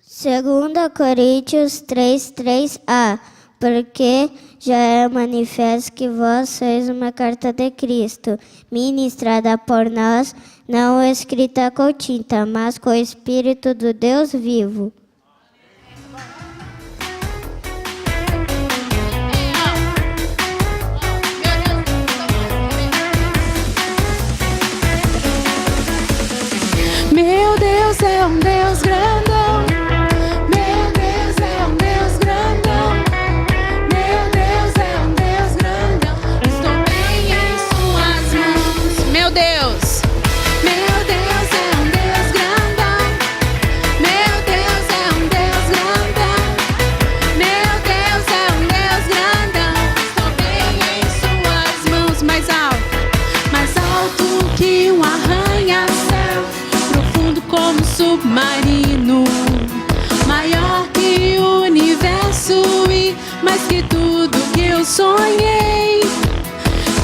2 Coríntios 3:3a. Porque já é manifesto que vós sois uma carta de Cristo, ministrada por nós, não escrita com tinta, mas com o Espírito do Deus vivo. Meu Deus é um Deus grandão. Meu Deus é um Deus grandão. Meu Deus é um Deus grandão. Estou bem em suas mãos. Meu Deus. Meu Deus é um Deus grandão. Meu Deus é um Deus grandão. Meu Deus é um Deus grandão. Estou bem em suas mãos. Mais alto que um arranha-céu, profundo como submarino, maior que o universo e mais que tudo que eu sonhei.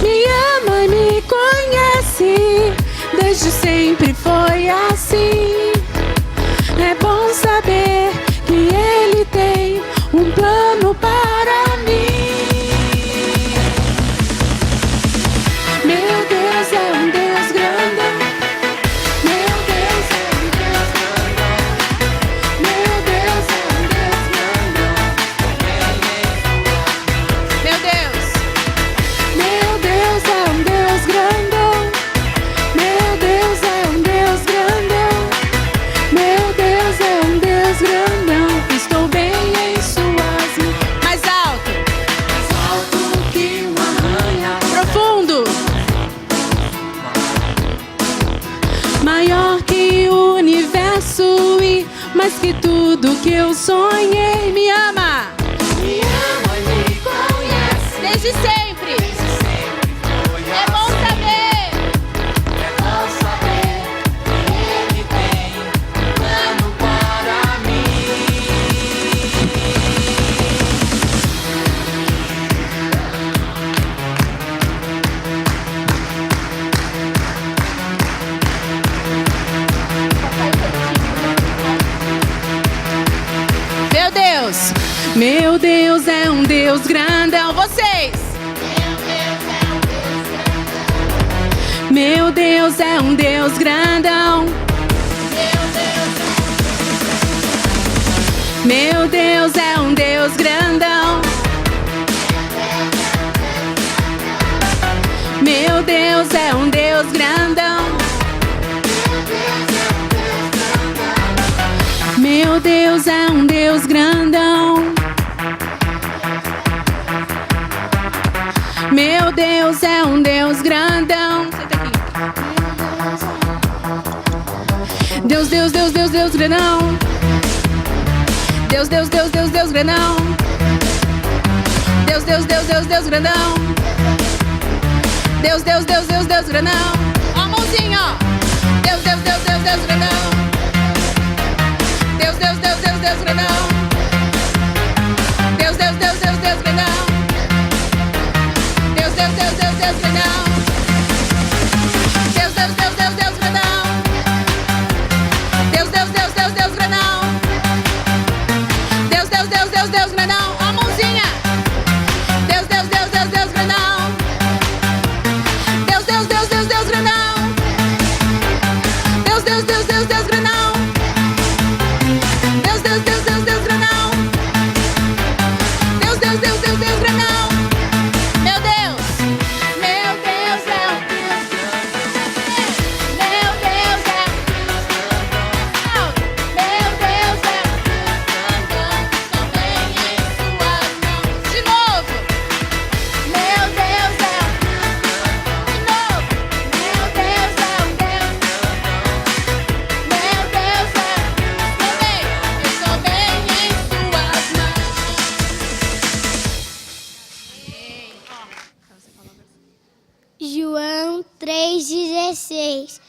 Me ama e me conhece, desde sempre foi assim. É bom saber que Ele tem um plano para mim. Meu Deus é um Deus grandão. Meu Deus é um Deus grandão. Meu Deus é um Deus grandão. Meu Deus. Meu Deus é um Deus grandão. Meu Deus é um Deus grandão. Meu Deus é um Deus grandão. Estou bem em suas mãos. Mais alto. Mais alto que uma arranha. Profundo. Maior que o universo e mais que tudo que eu sonhei. Me ama. Me ama e me conhece. Desde sempre. É bom saber. É bom saber que Ele tem um plano para mim. Meu Deus. Meu Deus é um Deus grandão. Vocês. Meu Deus é um Deus grandão. Meu Deus é um Deus grandão. Meu Deus é um Deus grandão. Meu Deus é um Deus grandão. Meu Deus é um Deus grandão. Senta aqui. Deus, Deus, Deus, Deus, Deus grandão. Deus, Deus, Deus, Deus, Deus grandão. Deus, Deus, Deus, Deus, Deus grandão. Deus, Deus, Deus, Deus, Deus grandão. Ó a mãozinha, ó. Deus, Deus, Deus, Deus, Deus grandão. Deus, Deus, Deus, Deus, Deus grandão. Deus, Deus, Deus, Deus, Deus grandão. Deus, Deus, Deus, Deus, Deus grandão. Deus, Deus, Deus, Deus, Deus grandão. Deus, Deus, Deus, Deus, Deus grandão. Deus, Deus, Deus, Deus, Deus grandão. Ó a mãozinha. Deus, Deus, Deus, Deus, Deus grandão. Deus, Deus, Deus, Deus, Deus grandão. Deus, Deus, Deus, Deus, Deus grandão. Deus, Deus, Deus, Deus, Deus grandão. Deus, Deus, Deus, Deus, Deus grandão. Meu Deus. Meu Deus é um Deus grandão. Meu Deus é um Deus grandão. Meu Deus é um Deus grandão. Também em suas mãos. De novo. Meu Deus é um Deus grandão. De novo. Meu Deus é um Deus grandão. Meu Deus é um Deus também. Eu estou bem em suas mãos. João 3,16.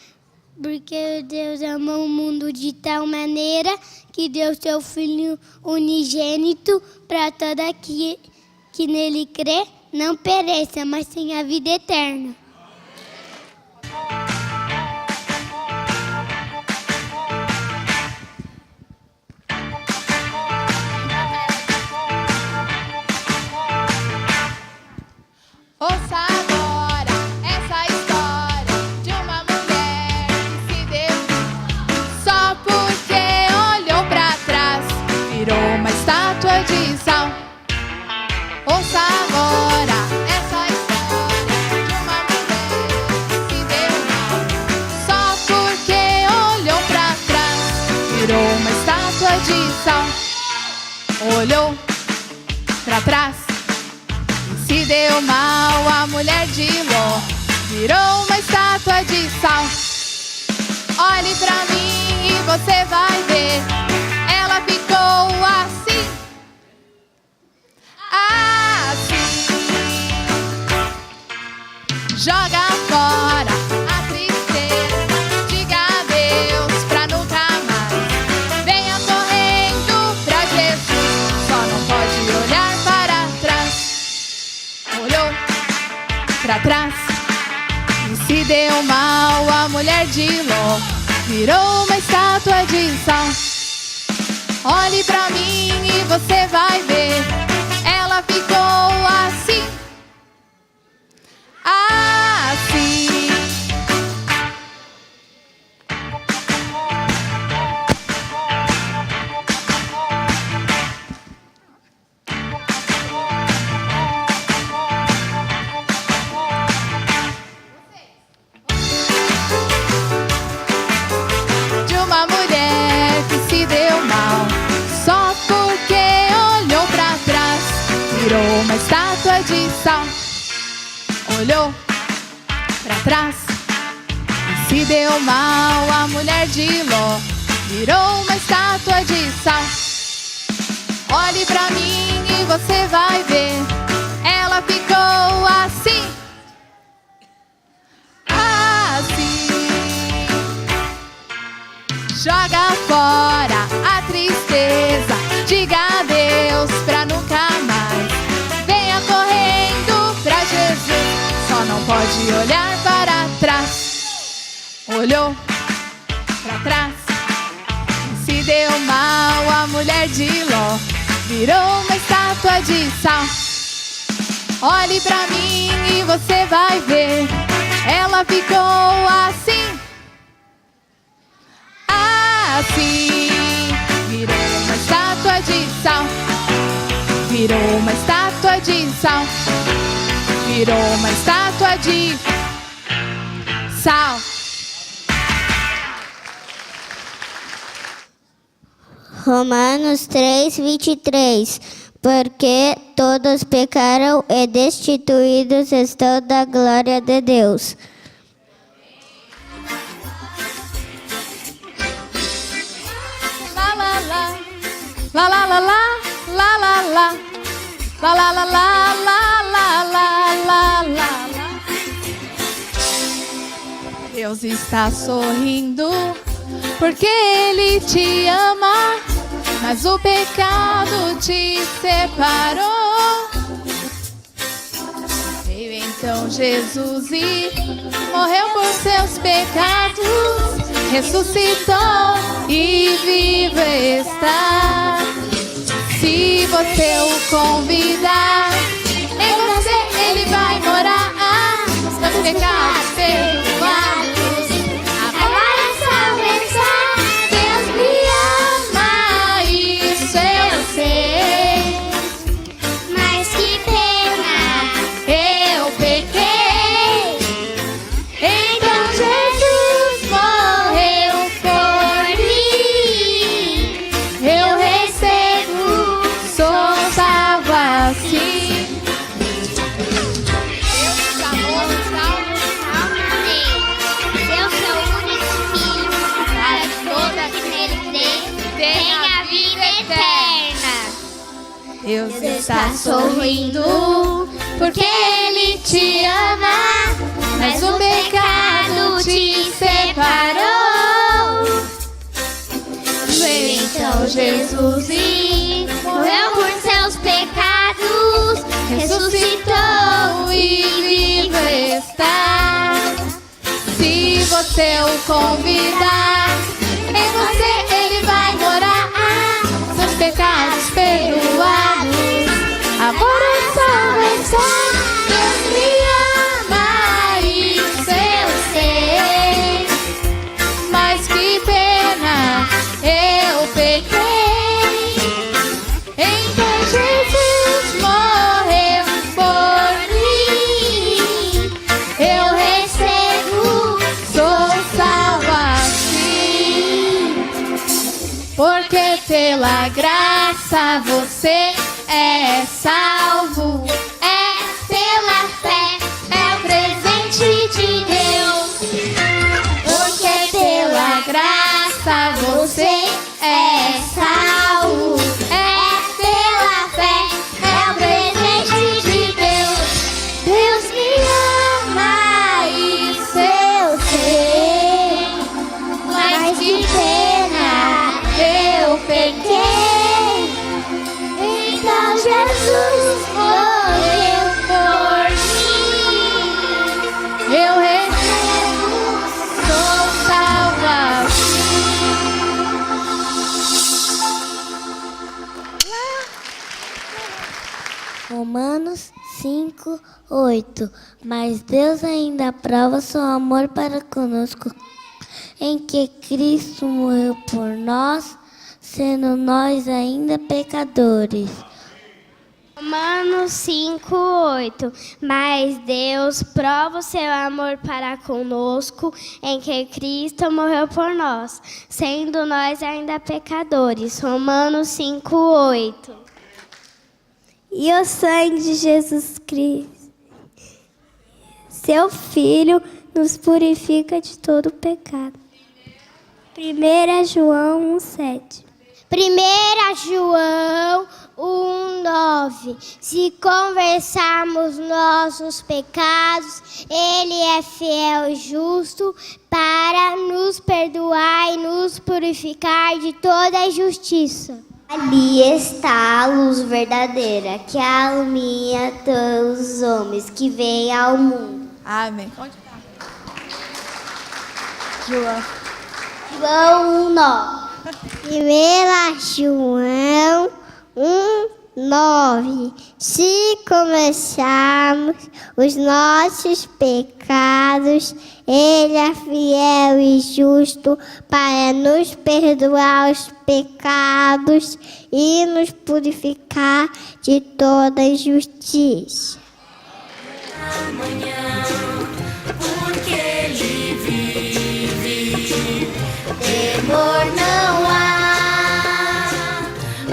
Porque Deus amou o mundo de tal maneira que deu seu Filho unigênito para todo aquele que nele crê não pereça, mas tenha a vida eterna. virou uma estátua de sal. Olhou pra trás e se deu mal. A mulher de Ló virou uma estátua de sal. Olhe pra mim e você vai ver. Ela ficou assim, assim. Joga fora a tristeza, diga adeus pra nunca mais. Venha correndo pra Jesus, só não pode olhar para trás. Olhou pra trás e se deu mal. A mulher de Ló virou uma estátua de sal. Olhe pra mim e você vai ver. Ela ficou assim, assim. De uma mulher que se deu mal só porque olhou pra trás. Virou uma estátua de sal. Olhou pra trás e se deu mal. A mulher de Ló virou uma estátua de sal. Olhe pra mim e você vai ver. Ela ficou assim, assim. Joga fora a tristeza, diga adeus pra nunca mais. Venha correndo pra Jesus, só não pode olhar para trás. Olhou pra trás e se deu mal. A mulher de Ló virou uma estátua de sal. Olhe pra mim e você vai ver. Ela ficou assim, assim. Virou uma estátua de sal. Virou uma estátua de sal. Virou uma estátua de sal. Romanos 3:23. Porque todos pecaram e destituídos estão da glória de Deus. La la la, la la la la, la la la, la la la la, la la la, la la. Deus está sorrindo porque Ele te ama, mas o pecado te separou. Veio então Jesus e morreu por seus pecados, ressuscitou e vivo está. Se você o convidar, em você Ele vai morar. Seus pecados perdoados. Agora é só pensar, Deus me ama, isso eu sei. Mas que pena, Eu pequei, então Jesus morreu por mim. Eu recebo, sou salvo assim. Deus te amou, salvo. Deus é o único filho para que todos que nele crê tenham a vida eterna. Deus está sorrindo porque Ele te ama, mas o pecado te separou. Veio então Jesus e Morreu por seus pecados, ressuscitou e vivo está. Se você o convidar, em você Ele vai morar. Seus pecados perdoados. Agora é só pensar, Deus me ama, isso eu sei. Mas que pena, eu pequei. Então Jesus morreu por mim. Eu recebo, sou salvo assim. Porque pela graça você é salvo. É pela fé, é o presente de Deus. Porque pela graça você é salvo. É pela fé, é o presente de Deus. Deus me ama, isso eu sei. Mas de pena eu pequei. Então Jesus morreu por mim. Eu recebo, sou salva. Romanos 5:8. Mas Deus ainda prova seu amor para conosco, em que Cristo morreu por nós, sendo nós ainda pecadores. Romanos 5:8. Mas Deus prova o seu amor para conosco, em que Cristo morreu por nós, sendo nós ainda pecadores. Romanos 5:8. E o sangue de Jesus Cristo, seu Filho, nos purifica de todo pecado. 1 João 1:7. 1 João 1:9. Se confessarmos nossos pecados, Ele é fiel e justo para nos perdoar e nos purificar de toda injustiça. Ali está a luz verdadeira, que ilumina todos os homens que vêm ao mundo. Amém. Onde está? João 1:9. 1 João 1:9. Se confessarmos os nossos pecados, Ele é fiel e justo para nos perdoar os pecados e nos purificar de toda injustiça. Amanhã, porque Ele vive, temor não há,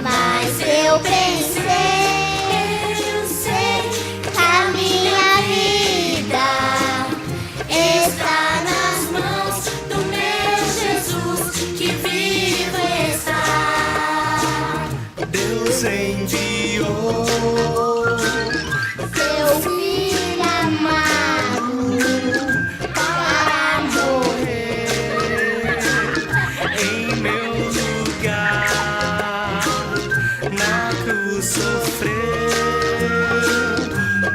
mas eu sei que a minha vida está nas mãos do meu Jesus, que vive está. Deus enviou Seu Filho amado para morrer em meu lugar, na cruz sofreu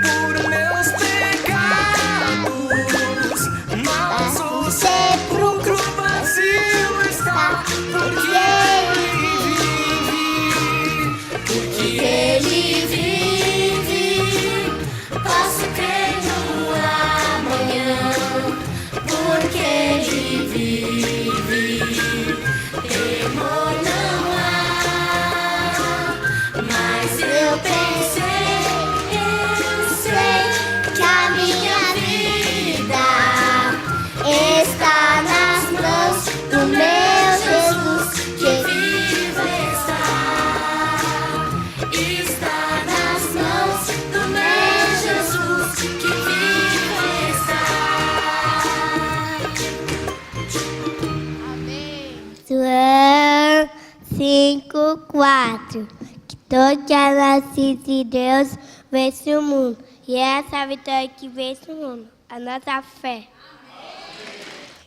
por meus pecados, mas o sepulcro vazio está, porque Ele vive, posso crer no amanhã, porque Ele vive, temor não há, mas eu sei que a minha vida está nas mãos do meu Jesus, que vive está nas mãos do meu Jesus, que vive está. Amém. João 5:4. Que todo que é nascido de Deus vence o mundo. E é essa a vitória que vence o mundo, a nossa fé.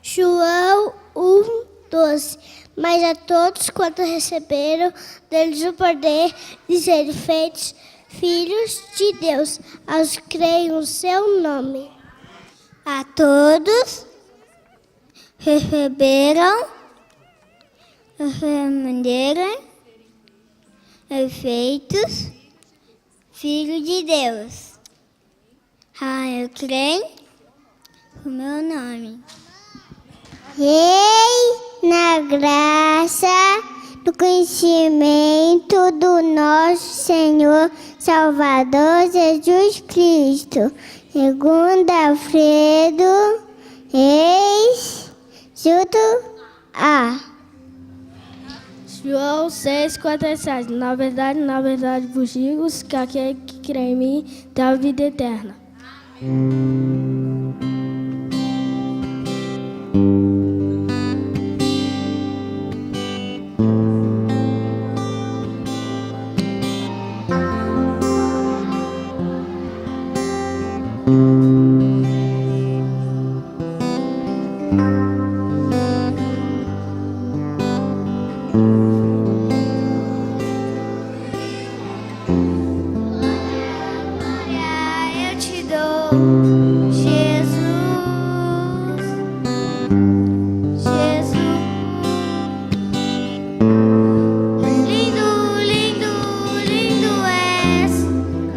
João 1:12. Mas a todos quanto receberam deles o poder de serem feitos filhos de Deus, aos que creem no seu nome. A todos receberam feitos filhos de Deus. Eu creio no meu nome. Rei na graça do conhecimento do nosso Senhor Salvador Jesus Cristo. Segundo Alfredo, eis junto a João 6,47. Na verdade vos digo que aquele que crê em mim tem a vida eterna. Eu te dou, Jesus, Jesus. Lindo, lindo, lindo és.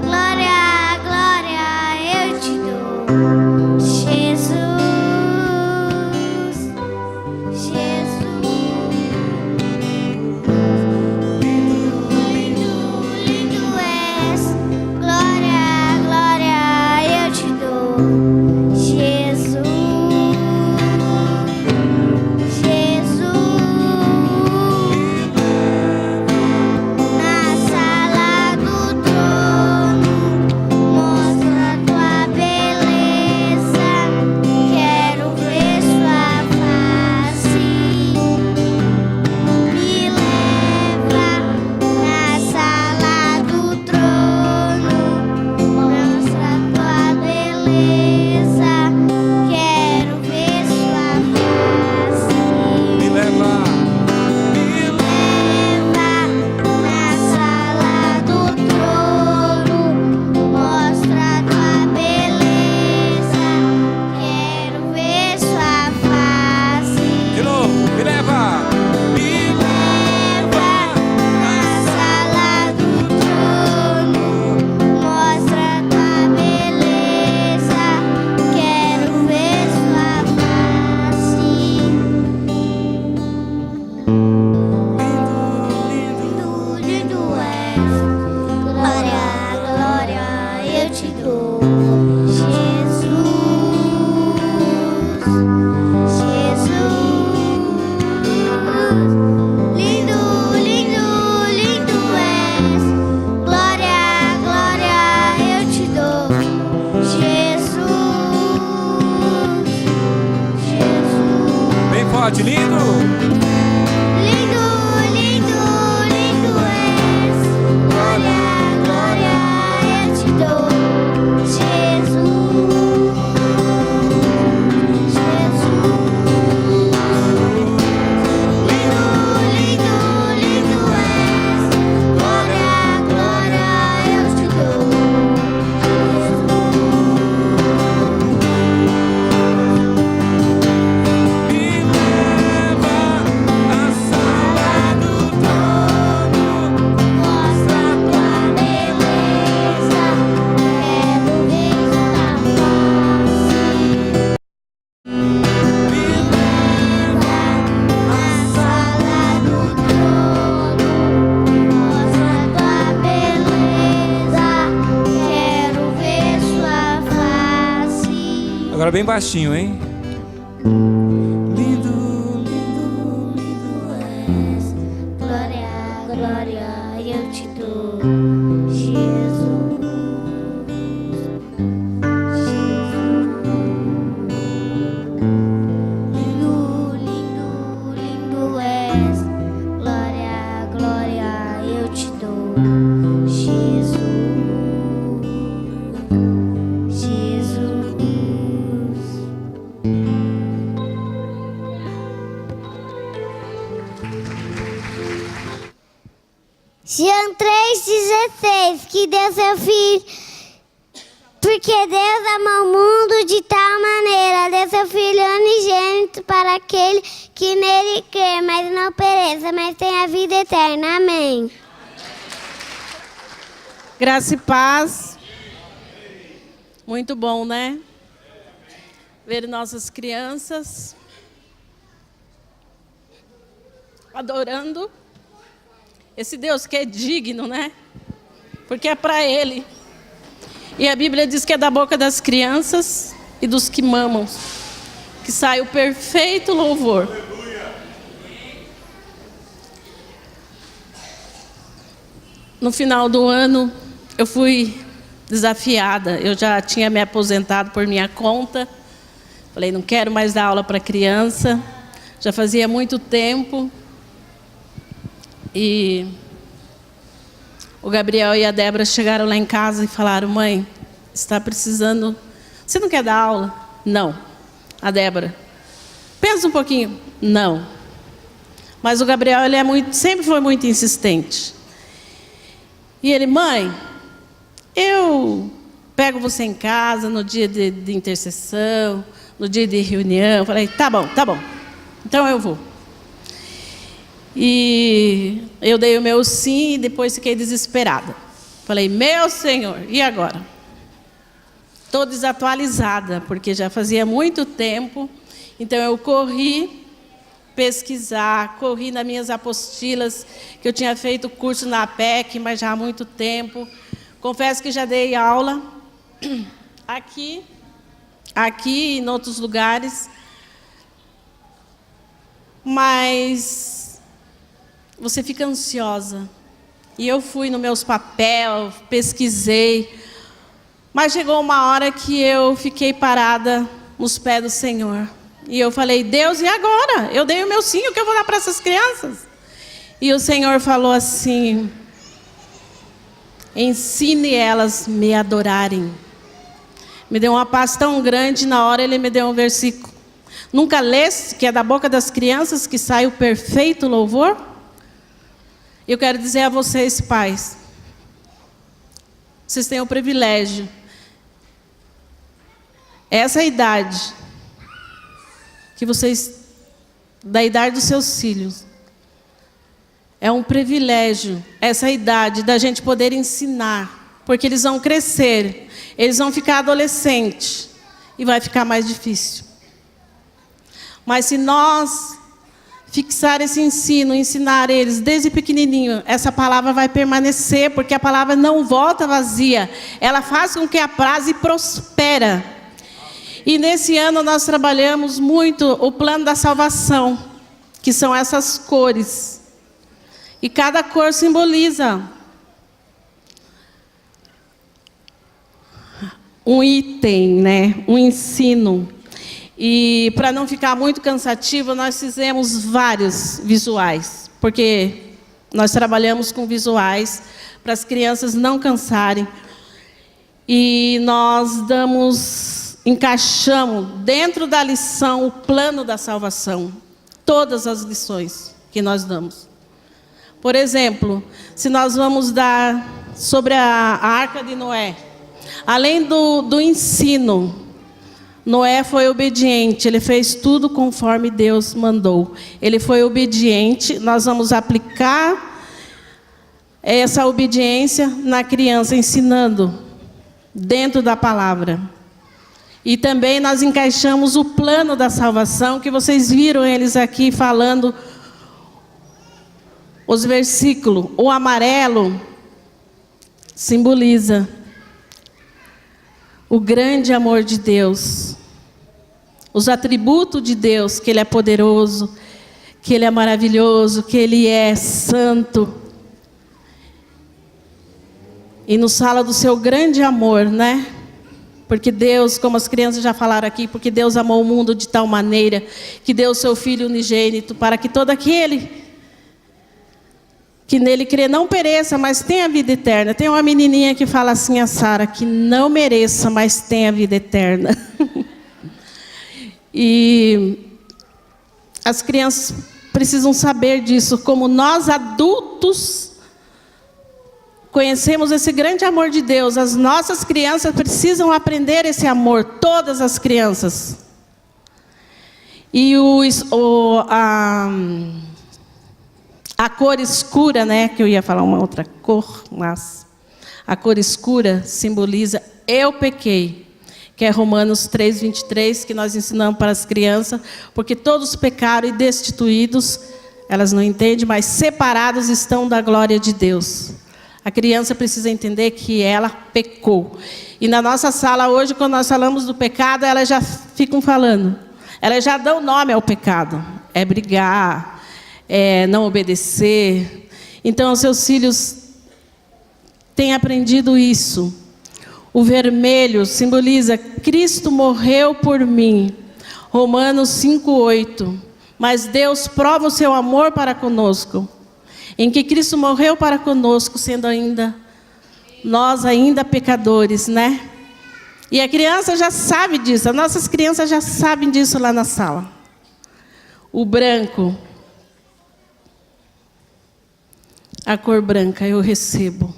Glória, glória, eu te dou, Jesus, Jesus. Lindo, lindo, lindo és. Glória, glória, eu te dou, Jesus, Jesus. Na sala do trono, mostra tua beleza. Quero ver sua face. Me leva na sala do trono, mostra tua beleza. Quero ver sua face. Me leva. Leva na sala do trono, mostra tua beleza. Quero ver sua face. De novo, me leva. Me Leva na sala do trono, mostra tua beleza. Quero ver sua face. Lindo, lindo és. Glória, glória, eu te dou, Jesus, Jesus. Lindo, lindo, lindo és. Glória, glória, eu te dou, Jesus, Jesus. bem forte, lindo. Lindo, lindo, lindo és. Glória, glória, eu te dou, Jesus, Jesus. Lindo, lindo, lindo és. Glória, glória, eu te dou, Me leva à sala do trono. mostra tua beleza. Quero ver sua face. Me leva Na sala do trono, mostra tua beleza. Quero ver sua face. Agora bem baixinho, hein? Lindo, lindo. És. Glória, glória, eu te dou, Jesus, lindo, lindo, lindo és. Glória, glória, eu te dou, Jesus, Jesus. João 3,16. Que Deus é o Filho. Porque Deus amou o mundo de tal maneira, deu seu Filho unigênito para aquele que nele crê, mas não pereça, mas tenha a vida eterna. Amém. Graça e paz. Muito bom, né? Ver nossas crianças adorando esse Deus que é digno, né? Porque é para Ele. E a Bíblia diz que é da boca das crianças e dos que mamam que sai o perfeito louvor. no final do ano, eu fui desafiada. Eu já tinha me aposentado por minha conta. Falei, não quero mais dar aula para criança. Já fazia muito tempo. E o Gabriel e a Débora chegaram lá em casa e falaram, mãe, está precisando... Você não quer dar aula? Não. A Débora, pensa um pouquinho. Não. Mas o Gabriel, ele sempre foi muito insistente. E ele, mãe, eu pego você em casa no dia de intercessão, no dia de reunião. Eu falei, tá bom. Então eu vou. E eu dei o meu sim e depois fiquei desesperada. Falei, meu Senhor, e agora? Estou desatualizada, porque já fazia muito tempo. Então eu corri pesquisar, corri nas minhas apostilas, que eu tinha feito curso na APEC, mas já há muito tempo. Confesso que já dei aula aqui e em outros lugares. Mas você fica ansiosa. E eu fui nos meus papéis, pesquisei. Mas chegou uma hora que eu fiquei parada nos pés do Senhor. E eu falei, Deus, e agora? Eu dei o meu sim, o que eu vou dar para essas crianças? E o Senhor falou assim, ensine elas me adorarem. Me deu uma paz tão grande, na hora Ele me deu um versículo. Nunca leste que é da boca das crianças que sai o perfeito louvor? Eu quero dizer a vocês, pais, vocês têm o privilégio. Essa idade, que vocês, da idade dos seus filhos, é um privilégio, essa idade da gente poder ensinar, porque eles vão crescer, eles vão ficar adolescentes, e vai ficar mais difícil. Mas se nós fixar esse ensino, ensinar eles desde pequenininho, essa palavra vai permanecer, porque a palavra não volta vazia, ela faz com que apraze e prospera. E nesse ano nós trabalhamos muito o plano da salvação, que são essas cores. E cada cor simboliza um item, né? Um ensino. E para não ficar muito cansativo, nós fizemos vários visuais, porque nós trabalhamos com visuais para as crianças não cansarem. E nós encaixamos dentro da lição o plano da salvação, todas as lições que nós damos. Por exemplo, se nós vamos dar sobre a Arca de Noé, além do ensino, Noé foi obediente, ele fez tudo conforme Deus mandou. Ele foi obediente, nós vamos aplicar essa obediência na criança, ensinando dentro da palavra. E também nós encaixamos o plano da salvação, que vocês viram eles aqui falando os versículos. O amarelo simboliza o grande amor de Deus, os atributos de Deus, que Ele é poderoso, que Ele é maravilhoso, que Ele é santo. E nos fala do seu grande amor, né? Porque Deus, como as crianças já falaram aqui, porque Deus amou o mundo de tal maneira que deu o seu Filho unigênito para que todo aquele que nele crê não pereça, mas tenha vida eterna. Tem uma menininha que fala assim, a Sara, que não mereça, mas tenha vida eterna. E as crianças precisam saber disso, como nós adultos conhecemos esse grande amor de Deus. As nossas crianças precisam aprender esse amor, todas as crianças. E a cor escura, né, que eu ia falar uma outra cor, mas a cor escura simboliza eu pequei, que é Romanos 3:23, que nós ensinamos para as crianças, porque todos pecaram e destituídos, elas não entendem, mas separados estão da glória de Deus. A criança precisa entender que ela pecou. E na nossa sala hoje, quando nós falamos do pecado, elas já ficam falando. Elas já dão nome ao pecado. É brigar, é não obedecer. Então, os seus filhos tem aprendido isso. O vermelho simboliza Cristo morreu por mim. Romanos 5:8. Mas Deus prova o seu amor para conosco, em que Cristo morreu para conosco, sendo nós ainda pecadores, né? E a criança já sabe disso, as nossas crianças já sabem disso lá na sala. O branco, a cor branca, eu recebo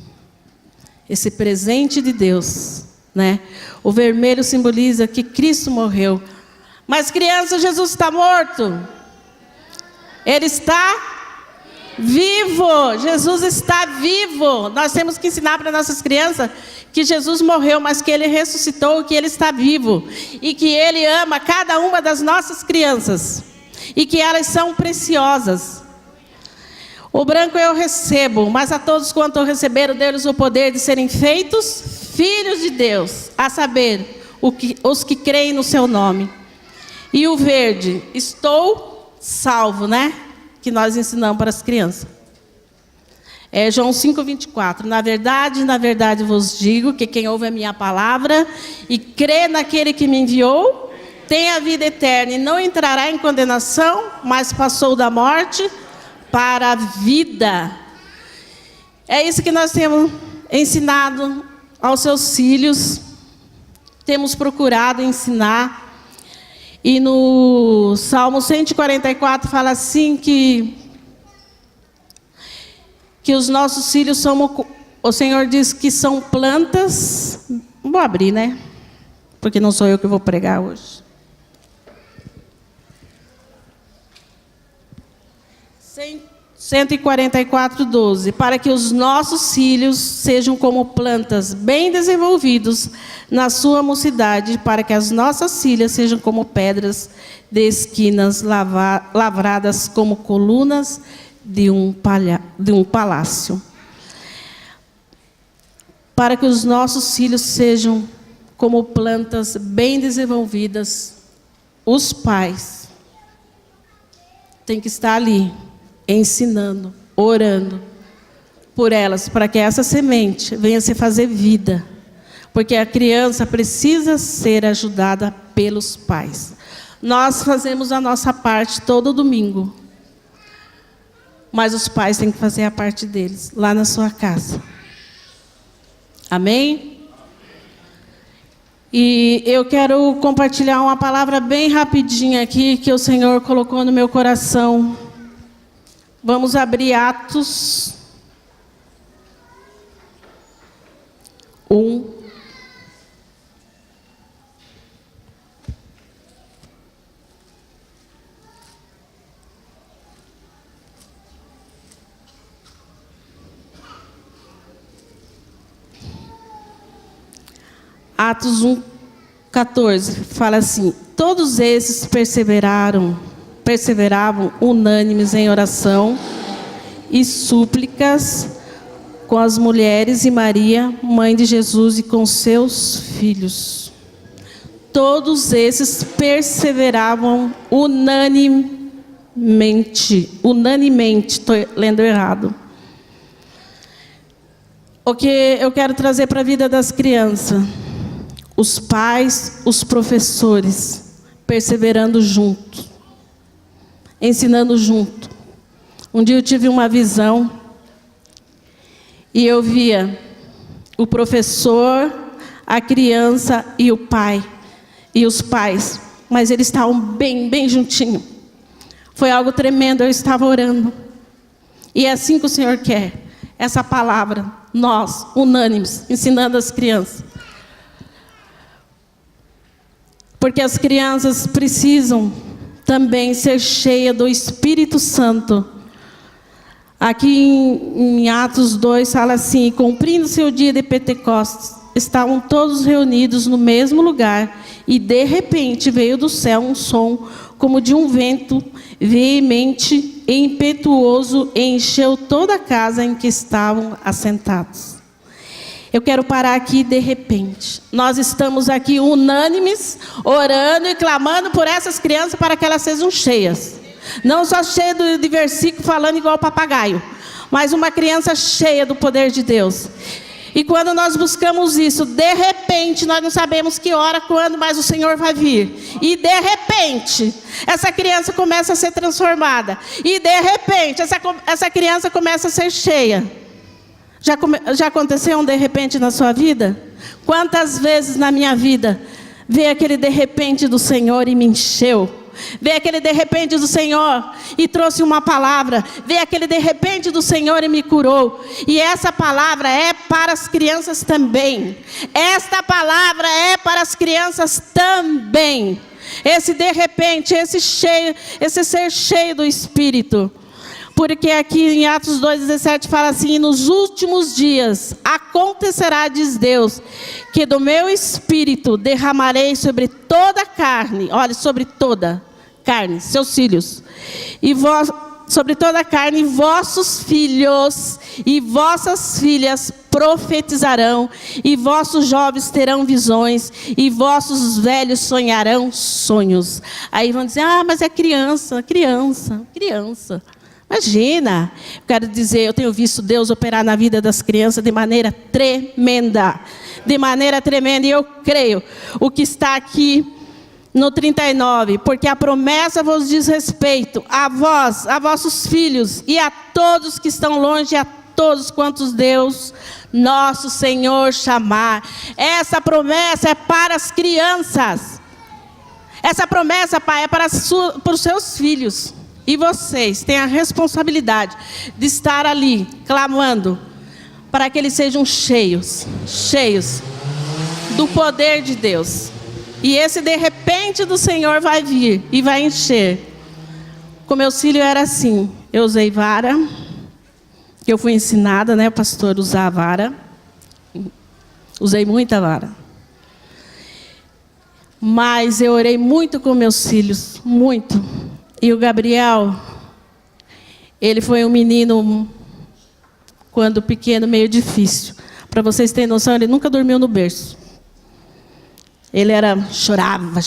esse presente de Deus, né? O vermelho simboliza que Cristo morreu. Mas criança, Jesus está morto. Ele está vivo. Jesus está vivo. Nós temos que ensinar para nossas crianças que Jesus morreu, mas que Ele ressuscitou, que Ele está vivo. E que Ele ama cada uma das nossas crianças. E que elas são preciosas. O branco eu recebo, mas a todos quanto receberam, deu-lhes o poder de serem feitos filhos de Deus. A saber, os que creem no seu nome. E o verde, estou salvo, né? Que nós ensinamos para as crianças. É João 5:24. Na verdade vos digo que quem ouve a minha palavra e crê naquele que me enviou, tem a vida eterna e não entrará em condenação, mas passou da morte para a vida. É isso que nós temos ensinado aos seus filhos. Temos procurado ensinar. E no Salmo 144 fala assim que os nossos filhos são, o Senhor diz que são plantas. Vou abrir, né? Porque não sou eu que vou pregar hoje. 144:12. Para que os nossos filhos sejam como plantas bem desenvolvidos na sua mocidade, para que as nossas filhas sejam como pedras de esquinas lavradas como colunas de um palácio. Para que os nossos filhos sejam como plantas bem desenvolvidas, os pais têm que estar ali, ensinando, orando por elas, para que essa semente venha se fazer vida. Porque a criança precisa ser ajudada pelos pais. Nós fazemos a nossa parte todo domingo. Mas os pais têm que fazer a parte deles, lá na sua casa. Amém? E eu quero compartilhar uma palavra bem rapidinha aqui, que o Senhor colocou no meu coração. Vamos abrir Atos 1. Atos 1:14 fala assim: todos esses perseveravam unânimes em oração e súplicas com as mulheres e Maria, mãe de Jesus, e com seus filhos. Todos esses perseveravam unanimemente, estou lendo errado. O que eu quero trazer para a vida das crianças: os pais, os professores, perseverando juntos, ensinando junto. Um dia eu tive uma visão e eu via o professor, a criança e o pai e os pais, mas eles estavam bem juntinho. Foi algo tremendo. Eu estava orando e é assim que o Senhor quer essa palavra, nós unânimes, ensinando as crianças. Porque as crianças precisam também ser cheias do Espírito Santo. Aqui em Atos 2 fala assim: cumprindo seu dia de Pentecostes, estavam todos reunidos no mesmo lugar, e de repente veio do céu um som como de um vento veemente e impetuoso, e encheu toda a casa em que estavam assentados. Eu quero parar aqui de repente. Nós estamos aqui unânimes, orando e clamando por essas crianças para que elas sejam cheias. Não só cheia de versículo falando igual papagaio, mas uma criança cheia do poder de Deus. E quando nós buscamos isso, de repente, nós não sabemos que hora, quando, mas o Senhor vai vir. E de repente, essa criança começa a ser transformada. E de repente, essa criança começa a ser cheia. Já aconteceu um de repente na sua vida? Quantas vezes na minha vida veio aquele de repente do Senhor e me encheu? Veio aquele de repente do Senhor e trouxe uma palavra. Veio aquele de repente do Senhor e me curou. E essa palavra é para as crianças também. Esta palavra é para as crianças também. Esse de repente, esse ser cheio do Espírito. Porque aqui em Atos 2,17 fala assim: e nos últimos dias acontecerá, diz Deus, que do meu Espírito derramarei sobre toda a carne. Olha, sobre toda carne, seus filhos. E sobre toda a carne, vossos filhos e vossas filhas profetizarão, e vossos jovens terão visões, e vossos velhos sonharão sonhos. Aí vão dizer: ah, mas é criança. Imagina, eu quero dizer, eu tenho visto Deus operar na vida das crianças de maneira tremenda. De maneira tremenda, e eu creio, o que está aqui no 39, porque a promessa vos diz respeito a vós, a vossos filhos, e a todos que estão longe, a todos quantos Deus, nosso Senhor, chamar. Essa promessa é para as crianças. Essa promessa, Pai, é para os seus filhos. E vocês têm a responsabilidade de estar ali, clamando, para que eles sejam cheios do poder de Deus. E esse de repente do Senhor vai vir e vai encher. Com meus filhos era assim, eu usei vara, que eu fui ensinada, né, pastor, usar a vara. Usei muita vara. Mas eu orei muito com meus filhos, muito. E o Gabriel, ele foi um menino, quando pequeno, meio difícil. Para vocês terem noção, ele nunca dormiu no berço. Ele chorava.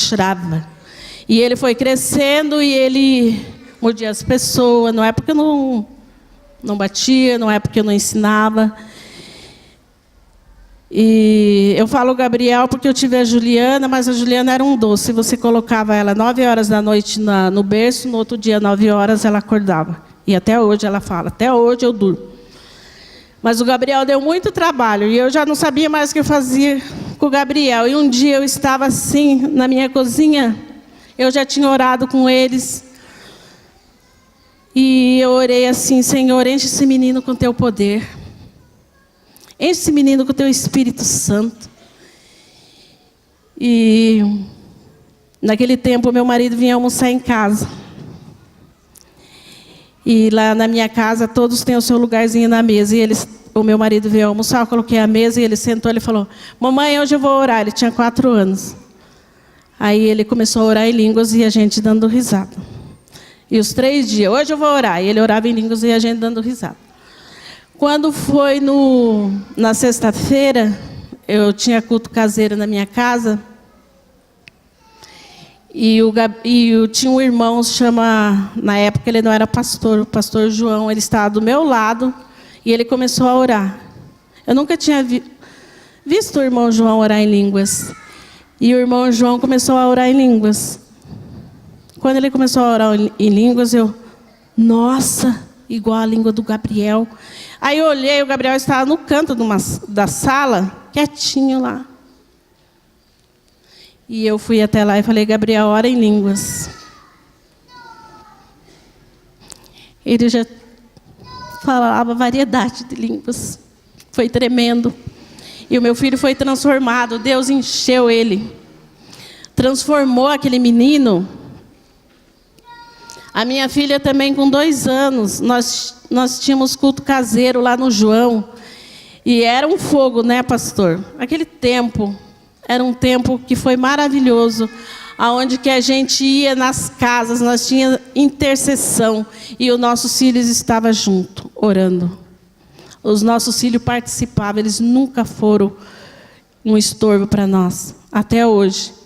E ele foi crescendo e ele mordia as pessoas. Não é porque eu não batia, não é porque eu não ensinava. E eu falo Gabriel porque eu tive a Juliana, mas a Juliana era um doce. Você colocava ela 9 horas da noite no berço, no outro dia, 9 horas, ela acordava. E até hoje ela fala, até hoje eu durmo. Mas o Gabriel deu muito trabalho, e eu já não sabia mais o que fazer com o Gabriel. E um dia eu estava assim, na minha cozinha, eu já tinha orado com eles. E eu orei assim: Senhor, enche esse menino com teu poder. Enche esse menino com o teu Espírito Santo. E naquele tempo, meu marido vinha almoçar em casa. E lá na minha casa, todos têm o seu lugarzinho na mesa. E o meu marido veio almoçar, eu coloquei a mesa e ele sentou e falou: mamãe, hoje eu vou orar. Ele tinha 4 anos. Aí ele começou a orar em línguas e a gente dando risada. E os 3 dias, hoje eu vou orar. E ele orava em línguas e a gente dando risada. Quando foi na sexta-feira, eu tinha culto caseiro na minha casa. E tinha um irmão, na época ele não era pastor, o pastor João, ele estava do meu lado e ele começou a orar. Eu nunca tinha visto o irmão João orar em línguas. E o irmão João começou a orar em línguas. Quando ele começou a orar em línguas, nossa, igual a língua do Gabriel. Aí eu olhei, o Gabriel estava no canto da sala, quietinho lá. E eu fui até lá e falei: Gabriel, ora em línguas. Ele já falava variedade de línguas. Foi tremendo. E o meu filho foi transformado. Deus encheu ele. Transformou aquele menino. A minha filha também, com 2 anos, nós tínhamos culto caseiro lá no João. E era um fogo, né, pastor? Aquele tempo, era um tempo que foi maravilhoso. Aonde que a gente ia nas casas, nós tínhamos intercessão. E os nossos filhos estavam juntos, orando. Os nossos filhos participavam, eles nunca foram um estorvo para nós, até hoje.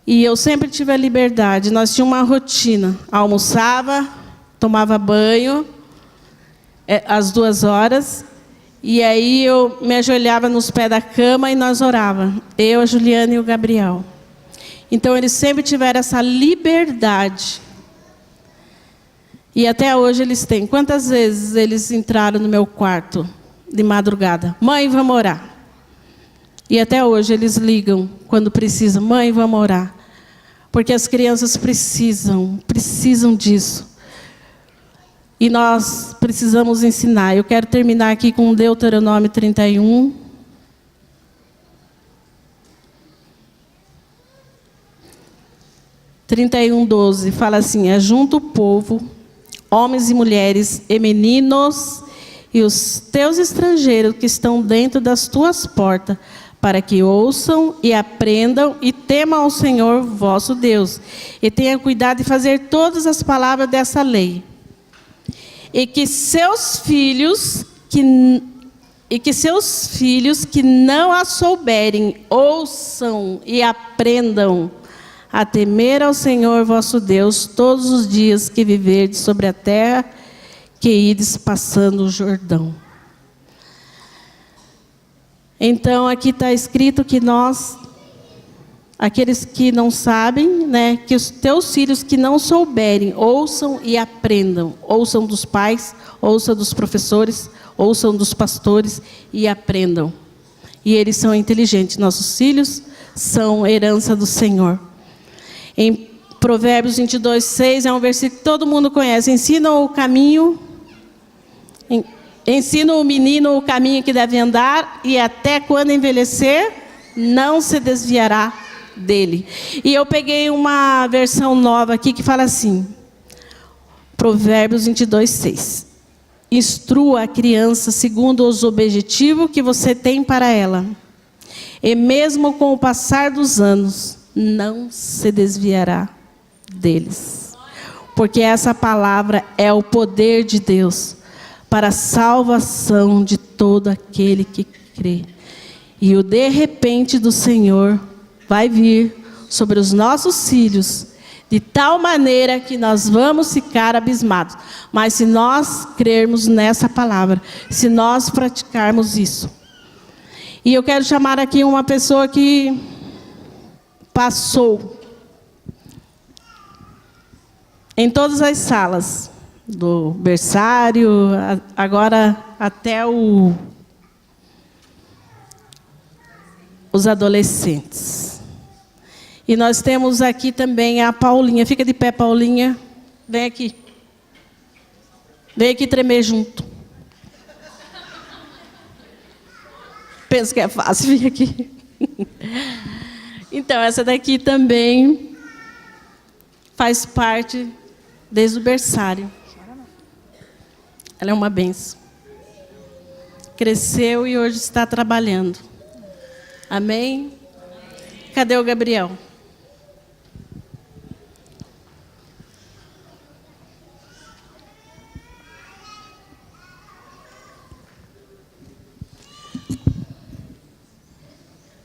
E eu sempre tive a liberdade, nós tínhamos uma rotina. Almoçava, tomava banho, às 2 horas, E aí eu me ajoelhava nos pés da cama e nós orávamos. Eu, a Juliana e o Gabriel. Então eles sempre tiveram essa liberdade. E até hoje eles têm. Quantas vezes eles entraram no meu quarto de madrugada? Mãe, vamos orar. E até hoje eles ligam quando precisam. Mãe, vamos orar. Porque as crianças precisam disso. E nós precisamos ensinar. Eu quero terminar aqui com Deuteronômio 31. (31, 12) fala assim: ajunta o povo, homens e mulheres, e meninos, e os teus estrangeiros que estão dentro das tuas portas, para que ouçam e aprendam e temam ao Senhor vosso Deus, e tenha cuidado de fazer todas as palavras dessa lei. E que seus filhos que não a souberem, ouçam e aprendam a temer ao Senhor vosso Deus todos os dias que viverdes sobre a terra que ides passando o Jordão. Então, aqui está escrito que nós, aqueles que não sabem, né, que os teus filhos que não souberem, ouçam e aprendam. Ouçam dos pais, ouçam dos professores, ouçam dos pastores e aprendam. E eles são inteligentes. Nossos filhos são herança do Senhor. Em Provérbios 22, 6, é um versículo que todo mundo conhece. Ensina o menino o caminho que deve andar, e até quando envelhecer, não se desviará dele. E eu peguei uma versão nova aqui que fala assim, Provérbios 22, 6. Instrua a criança segundo os objetivos que você tem para ela. E mesmo com o passar dos anos, não se desviará deles. Porque essa palavra é o poder de Deus para a salvação de todo aquele que crê. E o de repente do Senhor vai vir sobre os nossos filhos, de tal maneira que nós vamos ficar abismados. Mas se nós crermos nessa palavra, se nós praticarmos isso. E eu quero chamar aqui uma pessoa que passou em todas as salas, do berçário, agora até os adolescentes. E nós temos aqui também a Paulinha. Fica de pé, Paulinha. Vem aqui. Vem aqui tremer junto. Penso que é fácil vir aqui. Então, essa daqui também faz parte desde o berçário. Ela é uma bênção. Cresceu e hoje está trabalhando. Amém? Cadê o Gabriel?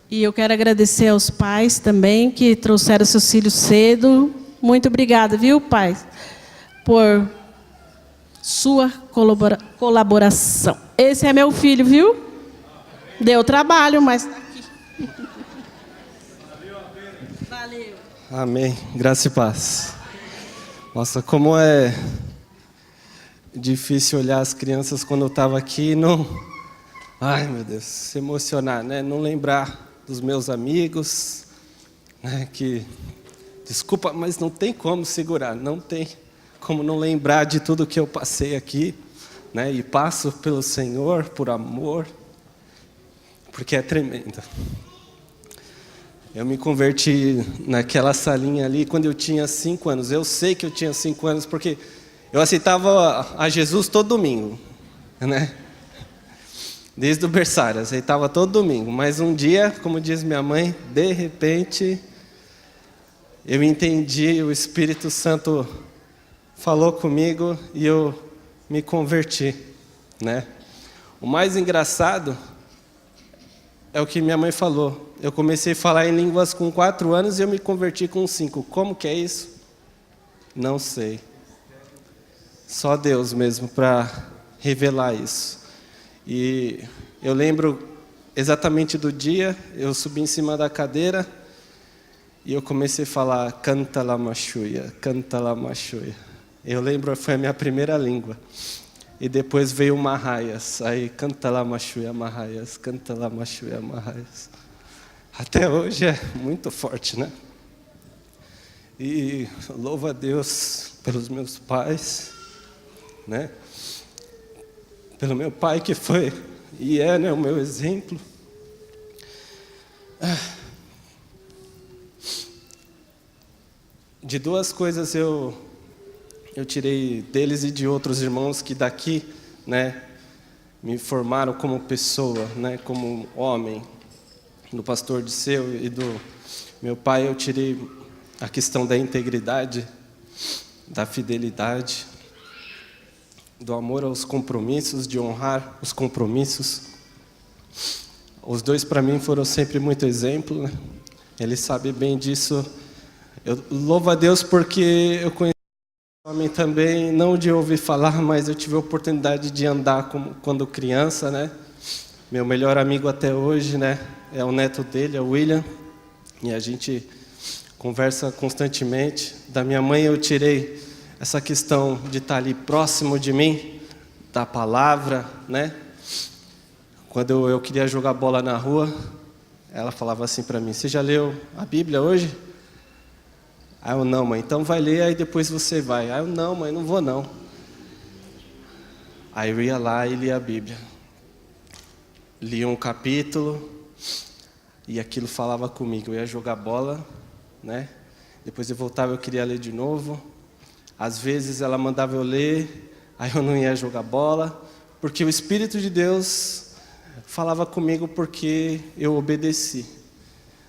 E eu quero agradecer aos pais também que trouxeram seus filhos cedo. Muito obrigada, viu, pai, por sua colaboração. Esse é meu filho, viu? Deu trabalho, mas está aqui. Valeu. Amém. Graça e paz. Nossa, como é difícil olhar as crianças quando eu estava aqui e não... Ai, meu Deus, se emocionar, né? Não lembrar dos meus amigos, né? Que... Desculpa, mas não tem como segurar, não tem como não lembrar de tudo que eu passei aqui, né? E passo pelo Senhor, por amor, porque é tremendo. Eu me converti naquela salinha ali quando eu tinha 5 anos. Eu sei que eu tinha 5 anos porque eu aceitava a Jesus todo domingo, né? Desde o berçário, aceitava todo domingo. Mas um dia, como diz minha mãe, de repente, eu entendi, o Espírito Santo falou comigo e eu me converti, né? O mais engraçado é o que minha mãe falou. Eu comecei a falar em línguas com 4 anos e eu me converti com 5. Como que é isso? Não sei. Só Deus mesmo para revelar isso. E eu lembro exatamente do dia, eu subi em cima da cadeira e eu comecei a falar, canta la machuia, canta la machuia. Eu lembro, foi a minha primeira língua. E depois veio o Marraias, aí canta la machuia, Marraias, canta la machuia, Marraias. Até hoje é muito forte, né? E louvo a Deus pelos meus pais, né? Pelo meu pai que foi e é, né, o meu exemplo. De duas coisas eu tirei deles e de outros irmãos que daqui, né, me formaram como pessoa, né, como homem. Do pastor Disseu e do meu pai eu tirei a questão da integridade, da fidelidade, do amor aos compromissos, de honrar os compromissos. Os dois para mim foram sempre muito exemplo, né? Ele sabe bem disso. Eu louvo a Deus porque eu conheci o homem também, não de ouvir falar, mas eu tive a oportunidade de andar quando criança, né? Meu melhor amigo até hoje, né? É o neto dele, é o William, e a gente conversa constantemente. Da minha mãe eu tirei essa questão de estar ali próximo de mim, da palavra, né? Quando eu queria jogar bola na rua, ela falava assim para mim, você já leu a Bíblia hoje? Aí eu, não, mãe, então vai ler, aí depois você vai. Aí eu, não, mãe, não vou não. Aí eu ia lá e lia a Bíblia. Lia um capítulo e aquilo falava comigo. Eu ia jogar bola, né? Depois eu voltava, eu queria ler de novo. Às vezes ela mandava eu ler, aí eu não ia jogar bola, porque o Espírito de Deus falava comigo porque eu obedeci,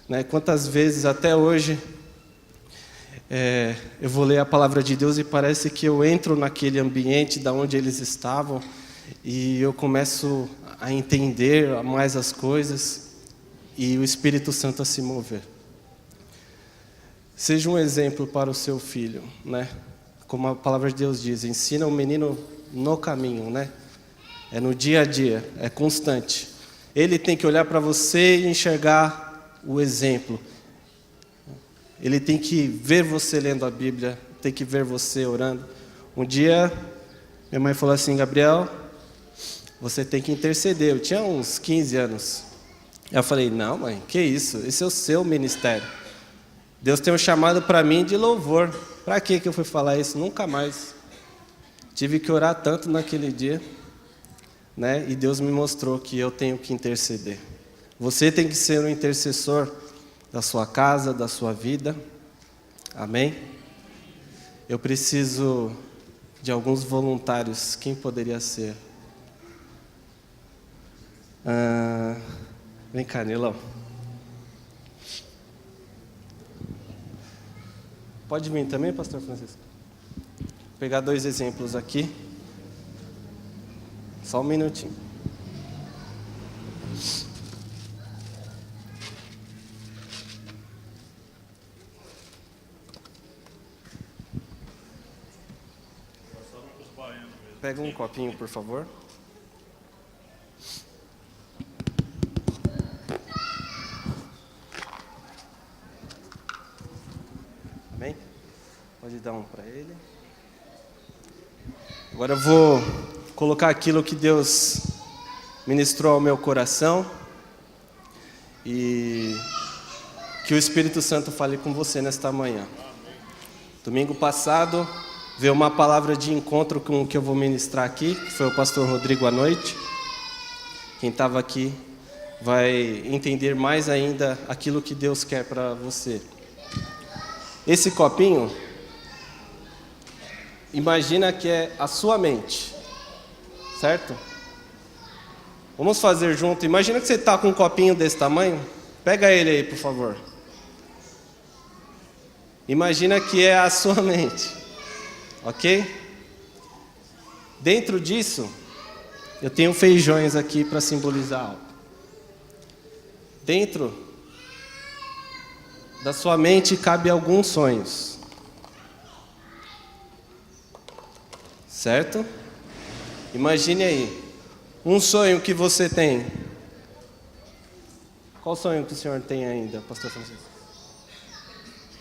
né? Quantas vezes até hoje eu vou ler a palavra de Deus e parece que eu entro naquele ambiente da onde eles estavam e eu começo a entender mais as coisas e o Espírito Santo a se mover. Seja um exemplo para o seu filho, né? Como a palavra de Deus diz, ensina o menino no caminho, né? É no dia a dia, é constante. Ele tem que olhar para você e enxergar o exemplo. Ele tem que ver você lendo a Bíblia, tem que ver você orando. Um dia, minha mãe falou assim, Gabriel, você tem que interceder. Eu tinha uns 15 anos. Eu falei, não, mãe, que isso? Esse é o seu ministério. Deus tem um chamado para mim de louvor. Para que eu fui falar isso? Nunca mais. Tive que orar tanto naquele dia, né? E Deus me mostrou que eu tenho que interceder. Você tem que ser um intercessor da sua casa, da sua vida. Amém? Eu preciso de alguns voluntários. Quem poderia ser? Vem cá, Nilão. Pode vir também, pastor Francisco? Vou pegar 2 exemplos aqui. Só um minutinho. Pega um copinho, por favor. Amém? Pode dar um para ele. Agora eu vou colocar aquilo que Deus ministrou ao meu coração e que o Espírito Santo fale com você nesta manhã. Domingo passado veio uma palavra de encontro com o que eu vou ministrar aqui, que foi o pastor Rodrigo à noite. Quem estava aqui vai entender mais ainda aquilo que Deus quer para você. Esse copinho, imagina que é a sua mente, certo? Vamos fazer junto. Imagina que você está com um copinho desse tamanho. Pega ele aí, por favor. Imagina que é a sua mente. Ok? Dentro disso, eu tenho feijões aqui para simbolizar algo. Dentro da sua mente cabe alguns sonhos. Certo? Imagine aí. Um sonho que você tem. Qual sonho que o senhor tem ainda, pastor Francisco?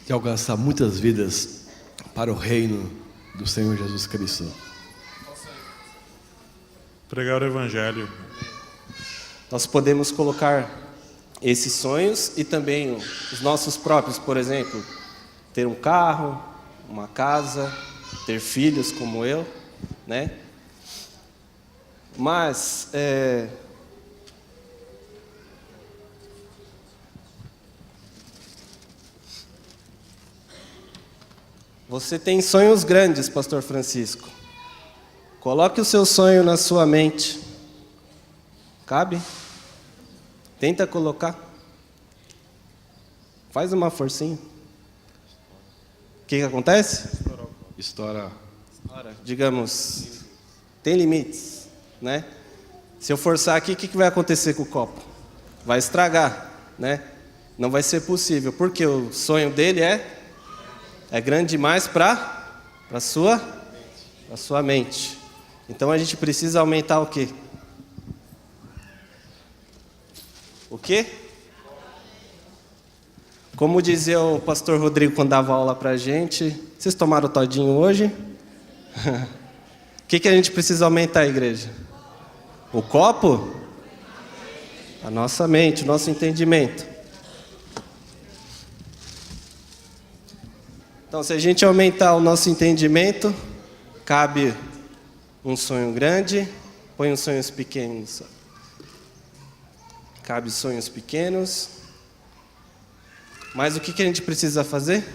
De alcançar muitas vidas para o reino do Senhor Jesus Cristo. Pregar o Evangelho. Nós podemos colocar esses sonhos e também os nossos próprios, por exemplo, ter um carro, uma casa, ter filhos como eu, né? Mas, você tem sonhos grandes, pastor Francisco. Coloque o seu sonho na sua mente. Cabe? Tenta colocar. Faz uma forcinha. O que acontece? Estoura. Digamos, tem limites, né? Se eu forçar aqui, o que vai acontecer com o copo? Vai estragar, né? Não vai ser possível, porque o sonho dele é grande demais para a sua mente. Então a gente precisa aumentar o quê? O quê? Como dizia o pastor Rodrigo quando dava aula para a gente, vocês tomaram todinho hoje? O que a gente precisa aumentar, igreja? O copo? A nossa mente, o nosso entendimento. Então, se a gente aumentar o nosso entendimento, cabe um sonho grande, põe uns sonhos pequenos. Cabe sonhos pequenos. Mas o que a gente precisa fazer?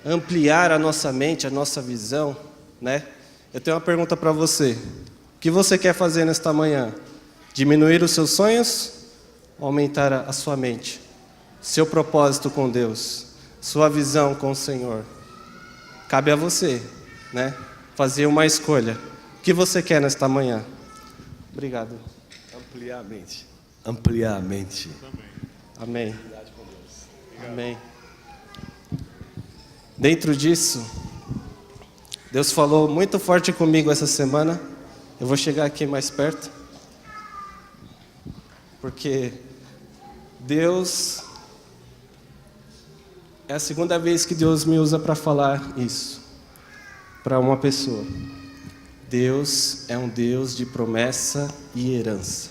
Ampliar a nossa mente, a nossa visão, né? Eu tenho uma pergunta para você. O que você quer fazer nesta manhã? Diminuir os seus sonhos ou aumentar a sua mente? Seu propósito com Deus, sua visão com o Senhor. Cabe a você, né? Fazer uma escolha. O que você quer nesta manhã? Obrigado. Ampliar a mente. Ampliar a mente. Amém. Amém. Dentro disso, Deus falou muito forte comigo essa semana. Eu vou chegar aqui mais perto. Porque Deus... É a segunda vez que Deus me usa para falar isso. Para uma pessoa. Deus é um Deus de promessa e herança.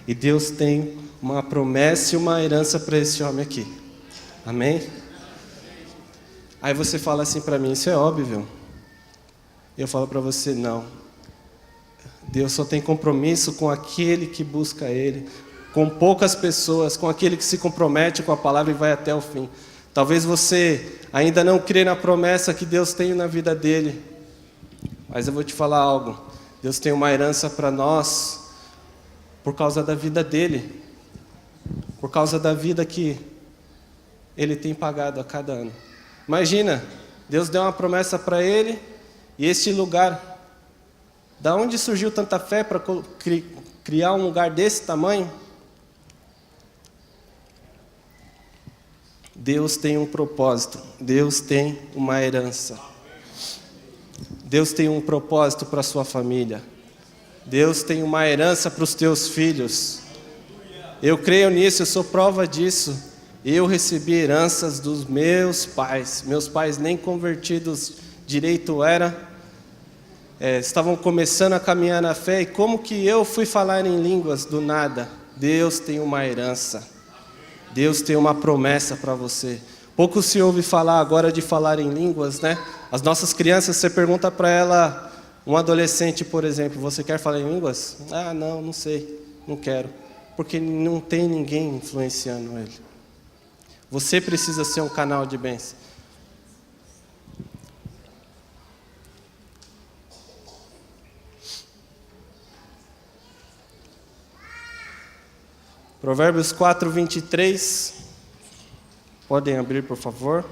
E Deus tem uma promessa e uma herança para esse homem aqui. Amém? Aí você fala assim para mim, isso é óbvio. Eu falo para você, não. Deus só tem compromisso com aquele que busca Ele, com poucas pessoas, com aquele que se compromete com a palavra e vai até o fim. Talvez você ainda não crê na promessa que Deus tem na vida dele, mas eu vou te falar algo. Deus tem uma herança para nós por causa da vida dele, por causa da vida que ele tem pagado a cada ano. Imagina, Deus deu uma promessa para ele e este lugar, da onde surgiu tanta fé para criar um lugar desse tamanho? Deus tem um propósito, Deus tem uma herança. Deus tem um propósito para a sua família. Deus tem uma herança para os teus filhos. Eu creio nisso, eu sou prova disso. Eu recebi heranças dos meus pais. Meus pais nem convertidos direito eram. Estavam começando a caminhar na fé. E como que eu fui falar em línguas do nada? Deus tem uma herança. Deus tem uma promessa para você. Pouco se ouve falar agora de falar em línguas, né? As nossas crianças, você pergunta para ela, um adolescente, por exemplo, você quer falar em línguas? Ah, não sei, não quero. Porque não tem ninguém influenciando ele. Você precisa ser um canal de bênção. Provérbios 4, 23. Podem abrir, por favor.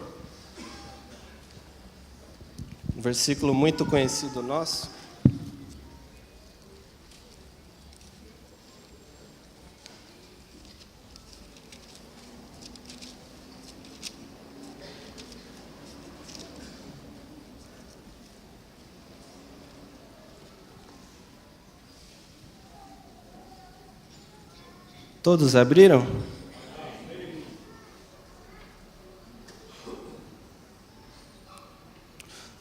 Um versículo muito conhecido nosso. Todos abriram?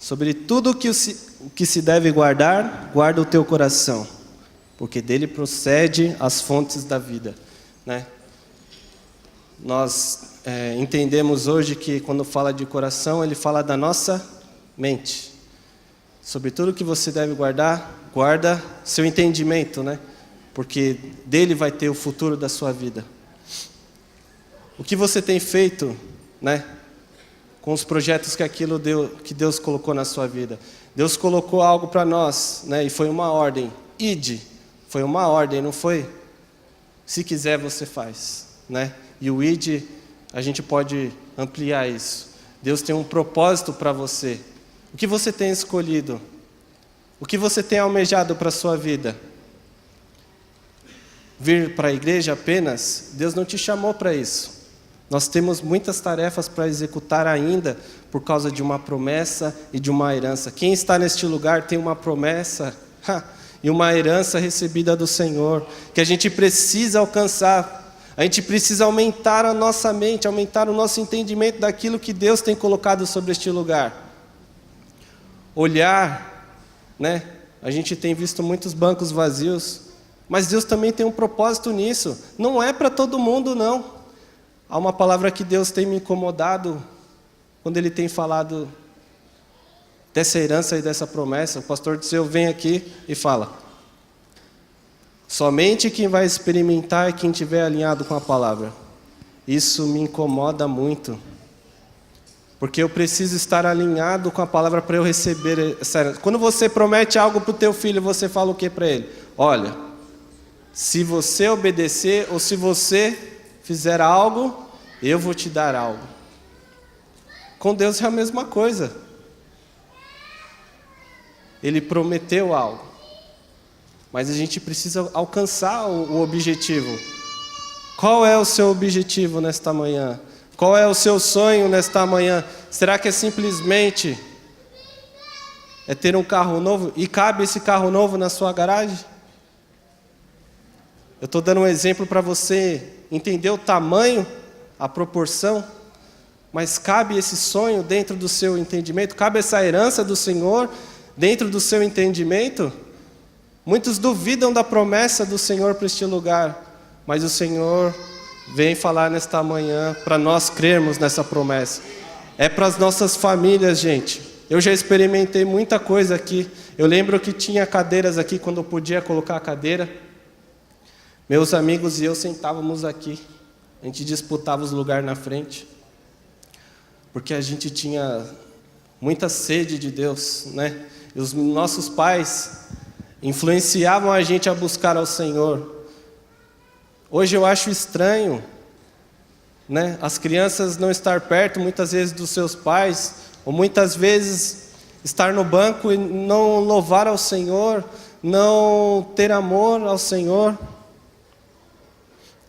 Sobre tudo o que se deve guardar, guarda o teu coração, porque dele procede as fontes da vida, né? Nós entendemos hoje que quando fala de coração, ele fala da nossa mente. Sobre tudo que você deve guardar, guarda seu entendimento, né? Porque dele vai ter o futuro da sua vida. O que você tem feito, né? Com os projetos que Deus colocou na sua vida. Deus colocou algo para nós, né? E foi uma ordem. Ide. Foi uma ordem, não foi? Se quiser, você faz, né? E o ide, a gente pode ampliar isso. Deus tem um propósito para você. O que você tem escolhido? O que você tem almejado para a sua vida? Vir para a igreja apenas? Deus não te chamou para isso. Nós temos muitas tarefas para executar ainda por causa de uma promessa e de uma herança. Quem está neste lugar tem uma promessa e uma herança recebida do Senhor, que a gente precisa alcançar. A gente precisa aumentar a nossa mente, aumentar o nosso entendimento daquilo que Deus tem colocado sobre este lugar. Olhar, né? A gente tem visto muitos bancos vazios, mas Deus também tem um propósito nisso. Não é para todo mundo, não. Há uma palavra que Deus tem me incomodado quando Ele tem falado dessa herança e dessa promessa. O pastor Disseu vem aqui e fala: somente quem vai experimentar é quem estiver alinhado com a palavra. Isso me incomoda muito, porque eu preciso estar alinhado com a palavra para eu receber essa herança. Quando você promete algo para o teu filho, você fala o que para ele? Olha, se você obedecer ou se você fizer algo, eu vou te dar algo. Com Deus é a mesma coisa. Ele prometeu algo, mas a gente precisa alcançar o objetivo. Qual é o seu objetivo nesta manhã? Qual é o seu sonho nesta manhã? Será que é simplesmente ter um carro novo? E cabe esse carro novo na sua garagem? Eu estou dando um exemplo para você entender o tamanho, a proporção, mas cabe esse sonho dentro do seu entendimento? Cabe essa herança do Senhor dentro do seu entendimento? Muitos duvidam da promessa do Senhor para este lugar, mas o Senhor vem falar nesta manhã para nós crermos nessa promessa. É para as nossas famílias, gente. Eu já experimentei muita coisa aqui. Eu lembro que tinha cadeiras aqui quando eu podia colocar a cadeira. Meus amigos e eu sentávamos aqui. A gente disputava os lugares na frente, porque a gente tinha muita sede de Deus, né? E os nossos pais influenciavam a gente a buscar ao Senhor. Hoje eu acho estranho, né? As crianças não estar perto muitas vezes dos seus pais, ou muitas vezes estar no banco e não louvar ao Senhor, não ter amor ao Senhor.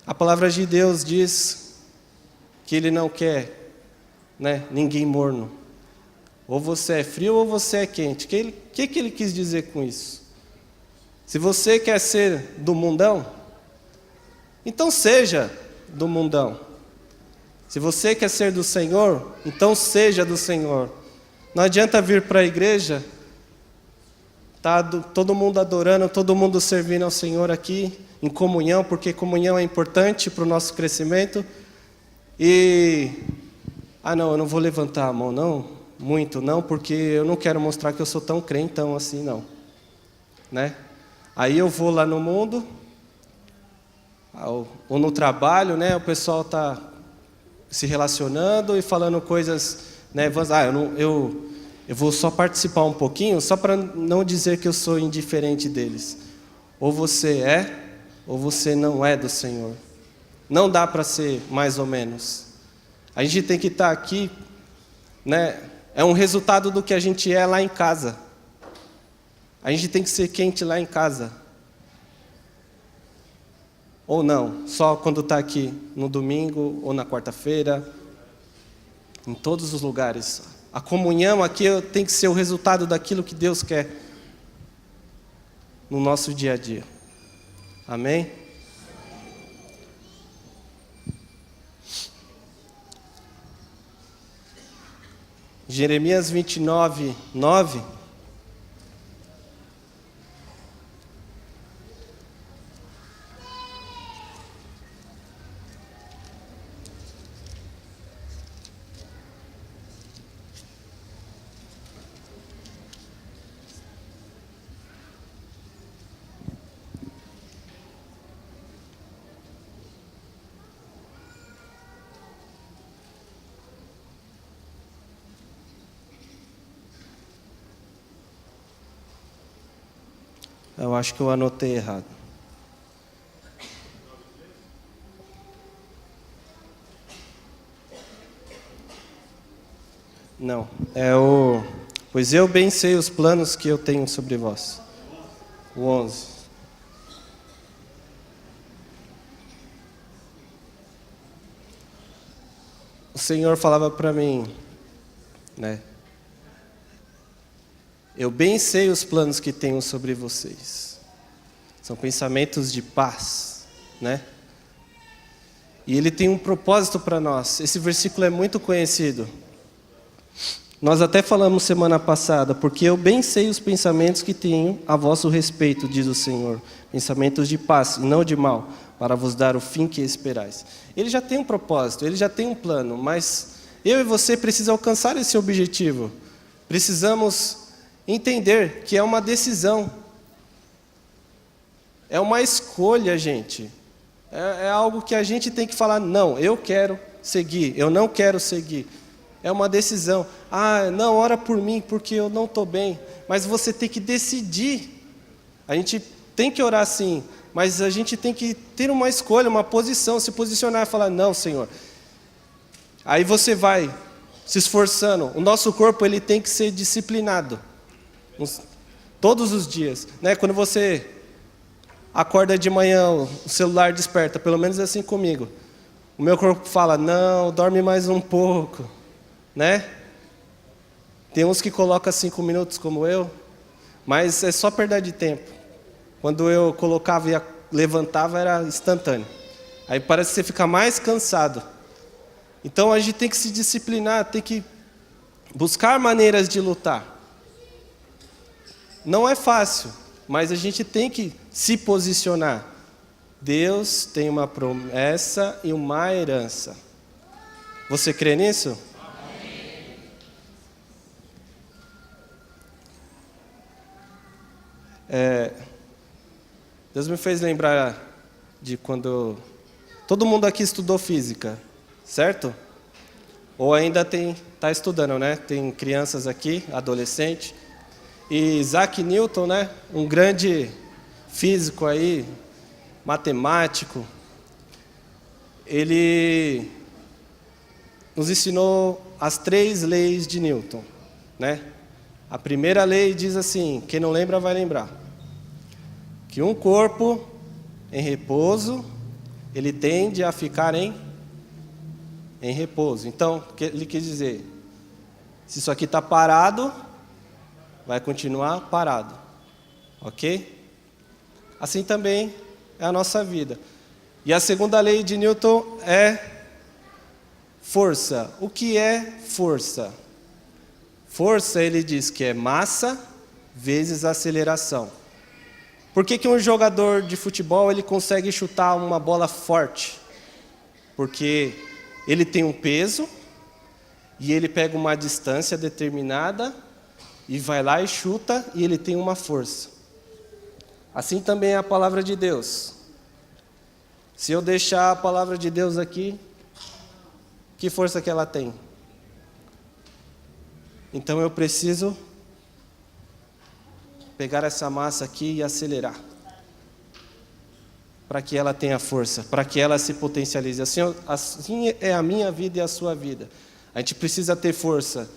A palavra de Deus diz que Ele não quer, né, ninguém morno. Ou você é frio ou você é quente. O que Ele quis dizer com isso? Se você quer ser do mundão, então seja do mundão. Se você quer ser do Senhor, então seja do Senhor. Não adianta vir para a igreja, tá todo mundo adorando, todo mundo servindo ao Senhor aqui, em comunhão, porque comunhão é importante para o nosso crescimento. E, não, eu não vou levantar a mão, não, muito não, porque eu não quero mostrar que eu sou tão crentão assim, não. Né? Aí eu vou lá no mundo, ou no trabalho, né, o pessoal está se relacionando e falando coisas, né, eu vou só participar um pouquinho, só para não dizer que eu sou indiferente deles. Ou você é, ou você não é do Senhor. Não dá para ser mais ou menos. A gente tem que estar aqui, né? É um resultado do que a gente é lá em casa. A gente tem que ser quente lá em casa. Ou não, só quando está aqui no domingo ou na quarta-feira, em todos os lugares. A comunhão aqui tem que ser o resultado daquilo que Deus quer no nosso dia a dia. Amém? Jeremias 29, 9. Eu acho que eu anotei errado. Não, é o... Pois eu bem sei os planos que eu tenho sobre vós. O 11. O Senhor falava para mim, né? Eu bem sei os planos que tenho sobre vocês. São pensamentos de paz, né? E ele tem um propósito para nós. Esse versículo é muito conhecido. Nós até falamos semana passada, porque eu bem sei os pensamentos que tenho a vosso respeito, diz o Senhor. Pensamentos de paz e não de mal, para vos dar o fim que esperais. Ele já tem um propósito, ele já tem um plano, mas eu e você precisamos alcançar esse objetivo. Precisamos entender que é uma decisão. É uma escolha, gente. É algo que a gente tem que falar, não, eu quero seguir, eu não quero seguir. É uma decisão. Ah, não, ora por mim, porque eu não estou bem. Mas você tem que decidir. A gente tem que orar sim, mas a gente tem que ter uma escolha, uma posição, se posicionar e falar, não, Senhor. Aí você vai se esforçando. O nosso corpo ele tem que ser disciplinado. Todos os dias, né? Quando você acorda de manhã, o celular desperta, pelo menos é assim comigo. O meu corpo fala, não, dorme mais um pouco, né? Tem uns que colocam 5 minutos como eu, mas é só perda de tempo. Quando eu colocava e levantava era instantâneo. Aí parece que você fica mais cansado. Então a gente tem que se disciplinar, tem que buscar maneiras de lutar. Não é fácil, mas a gente tem que se posicionar. Deus tem uma promessa e uma herança. Você crê nisso? Amém. Deus me fez lembrar de quando... Todo mundo aqui estudou física, certo? Ou ainda está estudando, né? Tem crianças aqui, adolescentes. E Isaac Newton, né, um grande físico aí, matemático, ele nos ensinou as 3 leis de Newton, né? A primeira lei diz assim, quem não lembra vai lembrar, que um corpo em repouso, ele tende a ficar em repouso. Então, ele quis dizer, se isso aqui está parado, vai continuar parado, ok? Assim também é a nossa vida. E a segunda lei de Newton é força. O que é força? Força, ele diz que é massa vezes aceleração. Por que um jogador de futebol ele consegue chutar uma bola forte? Porque ele tem um peso e ele pega uma distância determinada e vai lá e chuta, e ele tem uma força. Assim também é a palavra de Deus. Se eu deixar a palavra de Deus aqui, que força que ela tem? Então eu preciso pegar essa massa aqui e acelerar. Para que ela tenha força, para que ela se potencialize. Assim é a minha vida e a sua vida. A gente precisa ter força.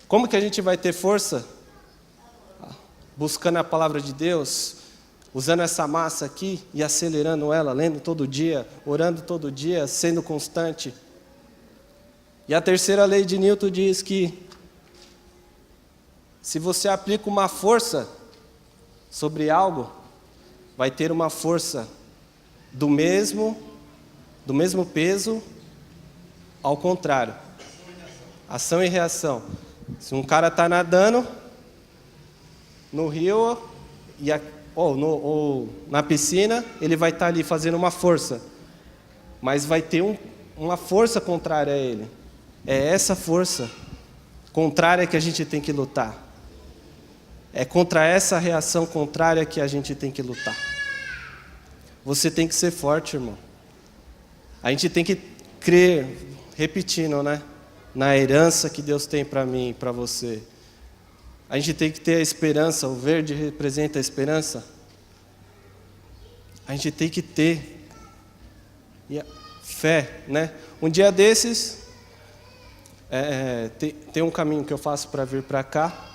Como que a gente vai ter força? Buscando a palavra de Deus, usando essa massa aqui e acelerando ela, lendo todo dia, orando todo dia, sendo constante. E a terceira lei de Newton diz que se você aplica uma força sobre algo, vai ter uma força do mesmo peso ao contrário. Ação e reação. Se um cara está nadando no rio ou na piscina, ele vai estar ali fazendo uma força, mas vai ter uma força contrária a ele. É essa força contrária que a gente tem que lutar. É contra essa reação contrária que a gente tem que lutar. Você tem que ser forte, irmão. A gente tem que crer, repetindo, né? Na herança que Deus tem para mim e para você. A gente tem que ter a esperança. O verde representa a esperança. A gente tem que ter fé, né? Um dia desses, tem um caminho que eu faço para vir para cá.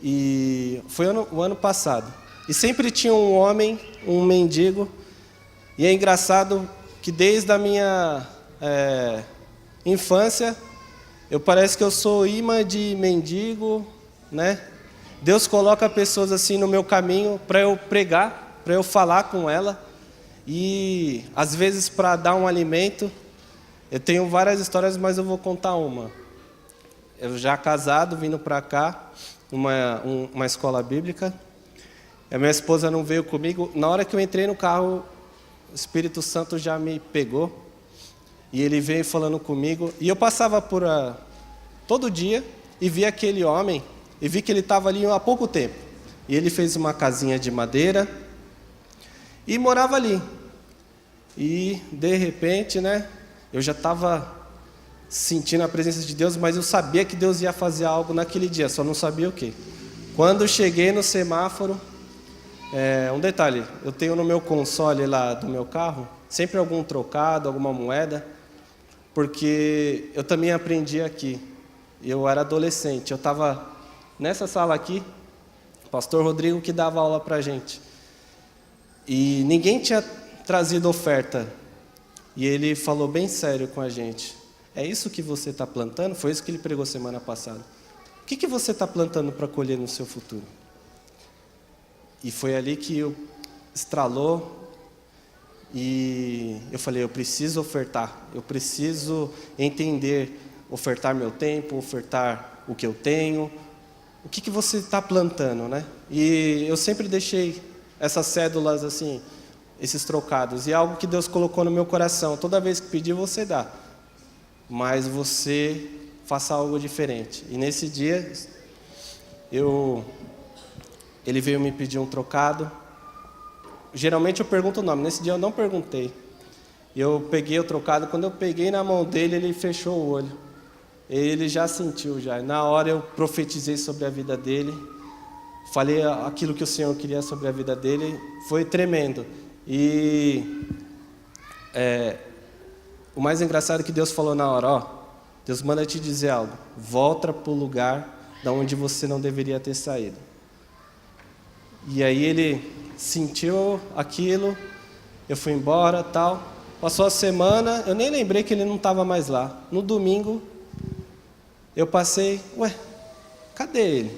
E foi o ano passado. E sempre tinha um homem, um mendigo. E é engraçado que desde a minha infância, parece que eu sou imã de mendigo, né? Deus coloca pessoas assim no meu caminho para eu pregar, para eu falar com ela. E às vezes para dar um alimento. Eu tenho várias histórias, mas eu vou contar uma. Eu já casado, vindo para cá, uma escola bíblica. A minha esposa não veio comigo. Na hora que eu entrei no carro, o Espírito Santo já me pegou. E ele veio falando comigo. E eu passava por todo dia e vi aquele homem. E vi que ele estava ali há pouco tempo. E ele fez uma casinha de madeira e morava ali. E, de repente, né, eu já estava sentindo a presença de Deus, mas eu sabia que Deus ia fazer algo naquele dia, só não sabia o quê. Quando eu cheguei no semáforo, um detalhe, eu tenho no meu console lá do meu carro, sempre algum trocado, alguma moeda, porque eu também aprendi aqui. Eu era adolescente, eu estava nessa sala aqui, o pastor Rodrigo que dava aula para a gente. E ninguém tinha trazido oferta. E ele falou bem sério com a gente. É isso que você está plantando? Foi isso que ele pregou semana passada. O que você está plantando para colher no seu futuro? E foi ali que estralou. E eu falei, eu preciso ofertar. Eu preciso entender, ofertar meu tempo, ofertar o que eu tenho. O que você está plantando, né? E eu sempre deixei essas cédulas assim, esses trocados. E é algo que Deus colocou no meu coração. Toda vez que pedir, você dá. Mas você faça algo diferente. E nesse dia, ele veio me pedir um trocado. Geralmente eu pergunto o nome. Nesse dia eu não perguntei. Eu peguei o trocado. Quando eu peguei na mão dele, ele fechou o olho. Ele já sentiu já. Na hora eu profetizei sobre a vida dele. Falei aquilo que o Senhor queria sobre a vida dele. Foi tremendo. E o mais engraçado é que Deus falou na hora, Deus manda te dizer algo. Volta para o lugar da onde você não deveria ter saído. E aí ele sentiu aquilo. Eu fui embora, tal. Passou a semana, eu nem lembrei que ele não estava mais lá. No domingo, eu passei, cadê ele?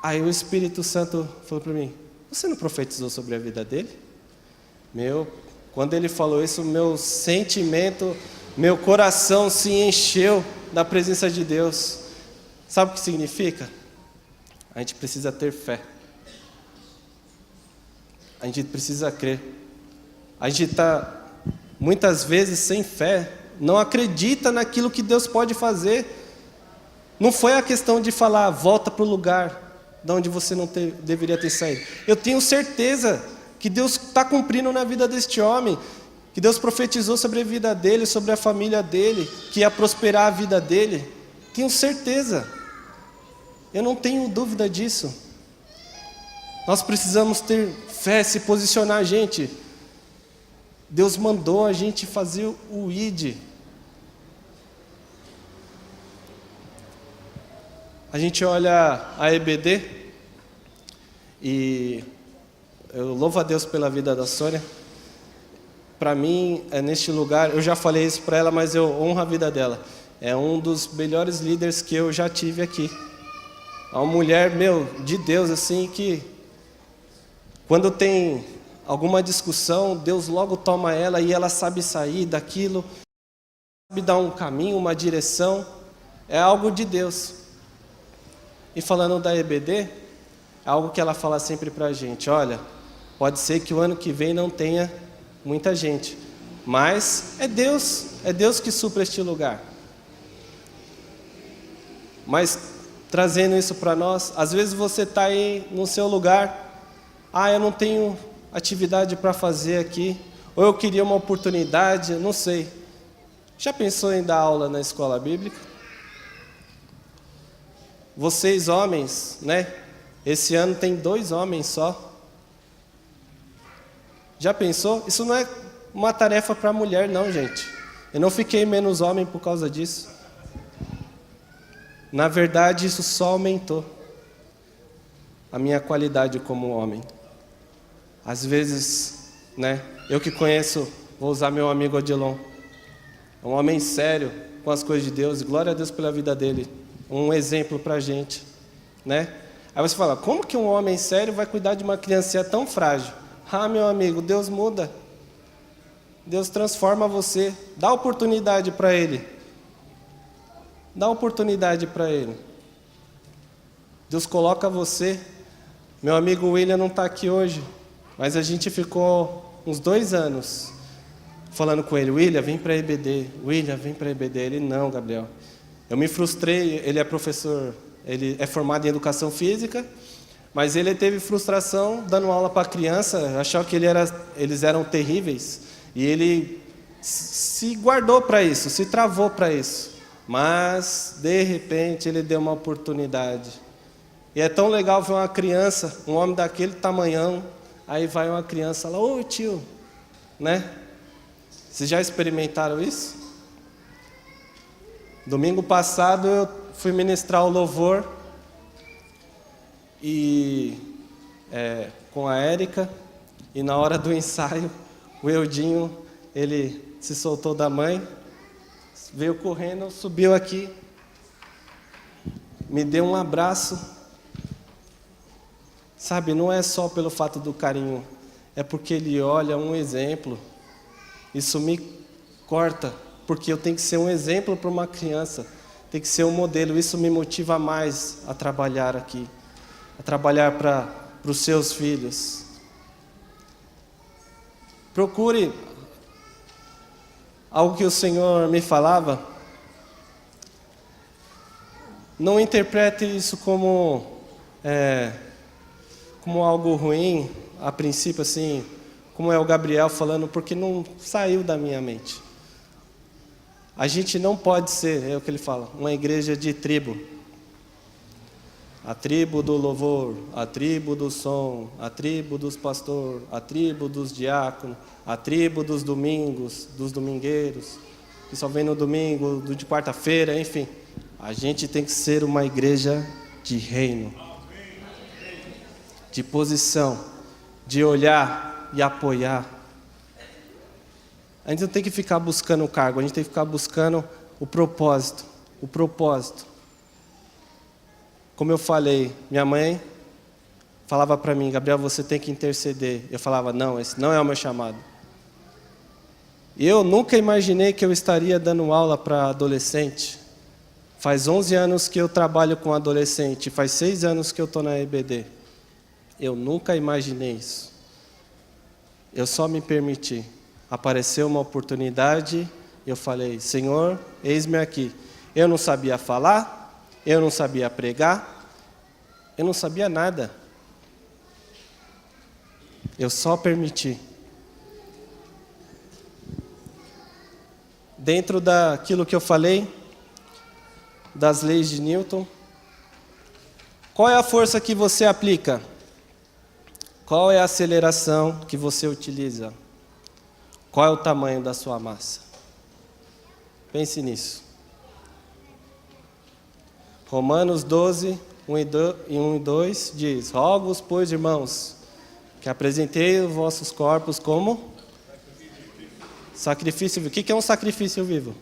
Aí o Espírito Santo falou para mim, você não profetizou sobre a vida dele? Quando ele falou isso, meu sentimento, meu coração se encheu da presença de Deus. Sabe o que significa? A gente precisa ter fé. A gente precisa crer. A gente está, muitas vezes, sem fé, não acredita naquilo que Deus pode fazer. Não foi a questão de falar, volta para o lugar de onde você não deveria ter saído. Eu tenho certeza que Deus está cumprindo na vida deste homem, que Deus profetizou sobre a vida dele, sobre a família dele, que ia prosperar a vida dele. Tenho certeza. Eu não tenho dúvida disso. Nós precisamos ter fé, se posicionar, gente. Deus mandou a gente fazer o ID. A gente olha a EBD e eu louvo a Deus pela vida da Sônia. Para mim, neste lugar, eu já falei isso para ela, mas eu honro a vida dela. É um dos melhores líderes que eu já tive aqui. É uma mulher, de Deus, assim, que quando tem alguma discussão, Deus logo toma ela e ela sabe sair daquilo, sabe dar um caminho, uma direção. é algo de Deus. E falando da EBD, é algo que ela fala sempre para a gente, olha, pode ser que o ano que vem não tenha muita gente, mas é Deus que supra este lugar. Mas trazendo isso para nós, às vezes você está aí no seu lugar, eu não tenho atividade para fazer aqui, ou eu queria uma oportunidade, não sei. Já pensou em dar aula na escola bíblica? Vocês homens, né? Esse ano tem 2 homens só. Já pensou? Isso não é uma tarefa para mulher, não, gente. Eu não fiquei menos homem por causa disso. Na verdade, isso só aumentou a minha qualidade como homem. Às vezes, né? Eu que conheço, vou usar meu amigo Odilon. É um homem sério com as coisas de Deus. E glória a Deus pela vida dele. Um exemplo para a gente, né? Aí você fala, como que um homem sério vai cuidar de uma criancinha tão frágil? Meu amigo, Deus muda. Deus transforma você. Dá oportunidade para Ele. Dá oportunidade para Ele. Deus coloca você. Meu amigo William não está aqui hoje, mas a gente ficou uns 2 anos falando com ele, William, vem para a EBD. William, vem para a EBD. Ele, não, Gabriel. Eu me frustrei, ele é professor, ele é formado em educação física, mas ele teve frustração dando aula para criança, achava que eles eram terríveis, e ele se guardou para isso, se travou para isso. Mas, de repente, ele deu uma oportunidade. E é tão legal ver uma criança, um homem daquele tamanhão, aí vai uma criança lá, ô tio, né? Vocês já experimentaram isso? Domingo passado eu fui ministrar o louvor com a Érica, e na hora do ensaio, o Eudinho, ele se soltou da mãe, veio correndo, subiu aqui, me deu um abraço. Sabe, não é só pelo fato do carinho, é porque ele olha um exemplo. Isso me corta, porque eu tenho que ser um exemplo para uma criança, tem que ser um modelo. Isso me motiva mais a trabalhar aqui, a trabalhar para os seus filhos. Procure algo que o Senhor me falava. Não interprete isso como algo ruim, a princípio, assim, como é o Gabriel falando, porque não saiu da minha mente. A gente não pode ser, é o que ele fala, uma igreja de tribo. A tribo do louvor, a tribo do som, a tribo dos pastores, a tribo dos diáconos, a tribo dos domingos, dos domingueiros, que só vem no domingo, do de quarta-feira, enfim. A gente tem que ser uma igreja de reino, de posição, de olhar e apoiar. A gente não tem que ficar buscando o cargo, a gente tem que ficar buscando o propósito. O propósito. Como eu falei, minha mãe falava para mim, Gabriel, você tem que interceder. Eu falava, não, esse não é o meu chamado. E eu nunca imaginei que eu estaria dando aula para adolescente. Faz 11 anos que eu trabalho com adolescente, faz 6 anos que eu estou na EBD. Eu nunca imaginei isso. Eu só me permiti. Apareceu uma oportunidade, eu falei, Senhor, eis-me aqui. Eu não sabia falar, eu não sabia pregar, eu não sabia nada. Eu só permiti. Dentro daquilo que eu falei, das leis de Newton, qual é a força que você aplica? Qual é a aceleração que você utiliza? Qual é o tamanho da sua massa? Pense nisso. Romanos 12, 1 e 2 diz, rogo-vos, pois, irmãos, que apresentei os vossos corpos como sacrifício vivo. O que é um sacrifício vivo?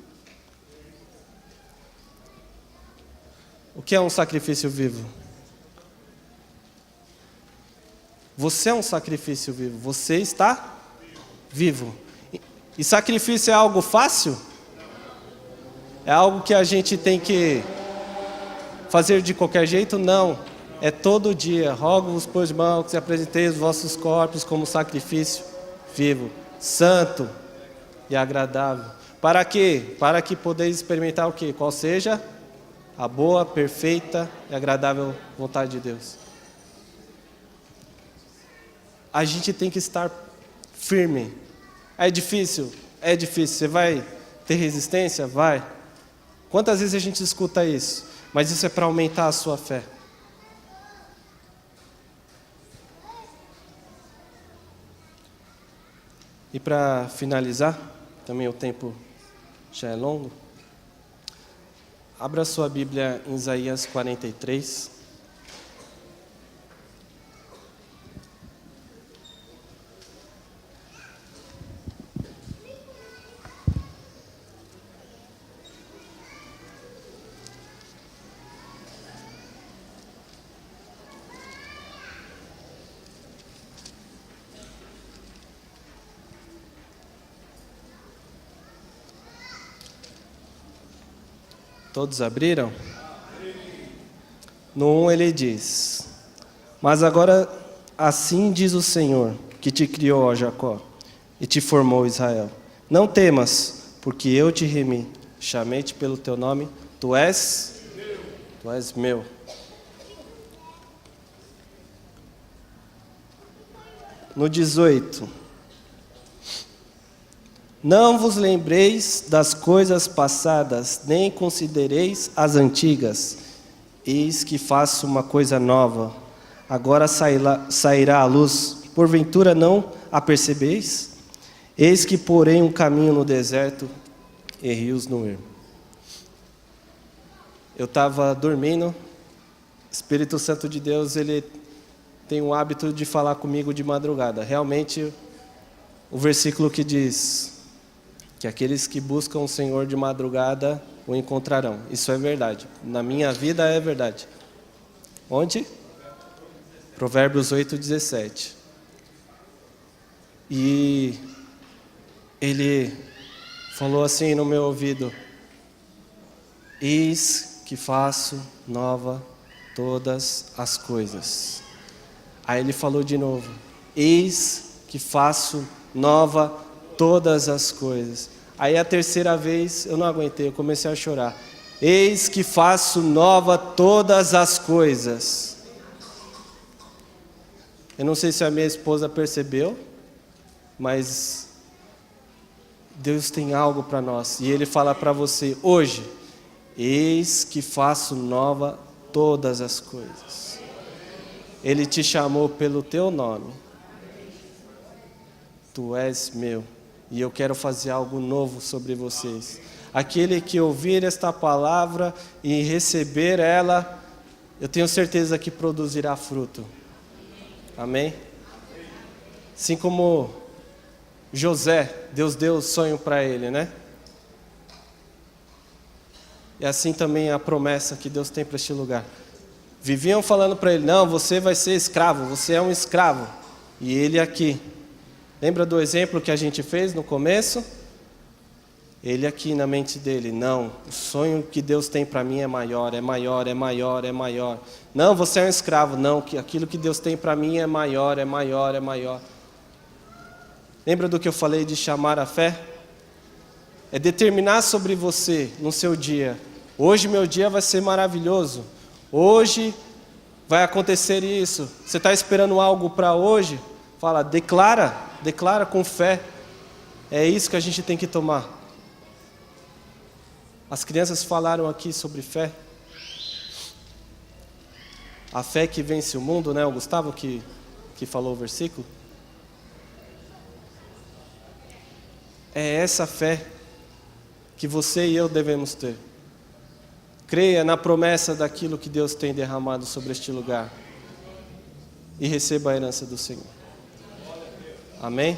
O que é um sacrifício vivo? Você é um sacrifício vivo. Você está vivo. E sacrifício é algo fácil? É algo que a gente tem que fazer de qualquer jeito? Não. É todo dia. Rogo-vos, pois, irmãos, que apresenteis os vossos corpos como sacrifício vivo, santo e agradável. Para quê? Para que podeis experimentar o quê? Qual seja a boa, perfeita e agradável vontade de Deus. A gente tem que estar firme. É difícil? É difícil. Você vai ter resistência? Vai. Quantas vezes a gente escuta isso? Mas isso é para aumentar a sua fé. E para finalizar, também o tempo já é longo, abra sua Bíblia em Isaías 43. Todos abriram? No 1 ele diz: Mas agora assim diz o Senhor, que te criou, ó Jacó, e te formou, Israel. Não temas, porque eu te remi, chamei-te pelo teu nome, tu és meu. No 18: Não vos lembreis das coisas passadas, nem considereis as antigas. Eis que faço uma coisa nova. Agora sairá a luz. Porventura não a percebeis? Eis que porei um caminho no deserto e rios no ermo. Eu estava dormindo. O Espírito Santo de Deus, ele tem o hábito de falar comigo de madrugada. Realmente, o versículo que diz que aqueles que buscam o Senhor de madrugada o encontrarão. Isso é verdade. Na minha vida é verdade. Onde? Provérbios 8:17. E ele falou assim no meu ouvido: Eis que faço nova todas as coisas. Aí ele falou de novo: Eis que faço nova todas as coisas. Aí a terceira vez eu não aguentei, eu comecei a chorar. Eis que faço nova todas as coisas. Eu não sei se a minha esposa percebeu, mas Deus tem algo para nós. E Ele fala para você hoje: eis que faço nova todas as coisas. Ele te chamou pelo teu nome. Tu és meu. E eu quero fazer algo novo sobre vocês. Aquele que ouvir esta palavra e receber ela, eu tenho certeza que produzirá fruto. Amém? Assim como José, Deus deu o sonho para ele, né? E assim também a promessa que Deus tem para este lugar. Viviam falando para ele: não, você vai ser escravo, você é um escravo. E ele aqui. Lembra do exemplo que a gente fez no começo? Ele aqui na mente dele: não, o sonho que Deus tem para mim é maior, é maior, é maior, é maior. Não, você é um escravo. Não, que aquilo que Deus tem para mim é maior, é maior, é maior. Lembra do que eu falei de chamar a fé? É determinar sobre você, no seu dia: hoje meu dia vai ser maravilhoso. Hoje vai acontecer isso. Você está esperando algo para hoje? Fala, declara com fé. É isso que a gente tem que tomar. As crianças falaram aqui sobre fé. A fé que vence o mundo, né? O Gustavo que falou o versículo. É essa fé que você e eu devemos ter. Creia na promessa daquilo que Deus tem derramado sobre este lugar. E receba a herança do Senhor. Amém?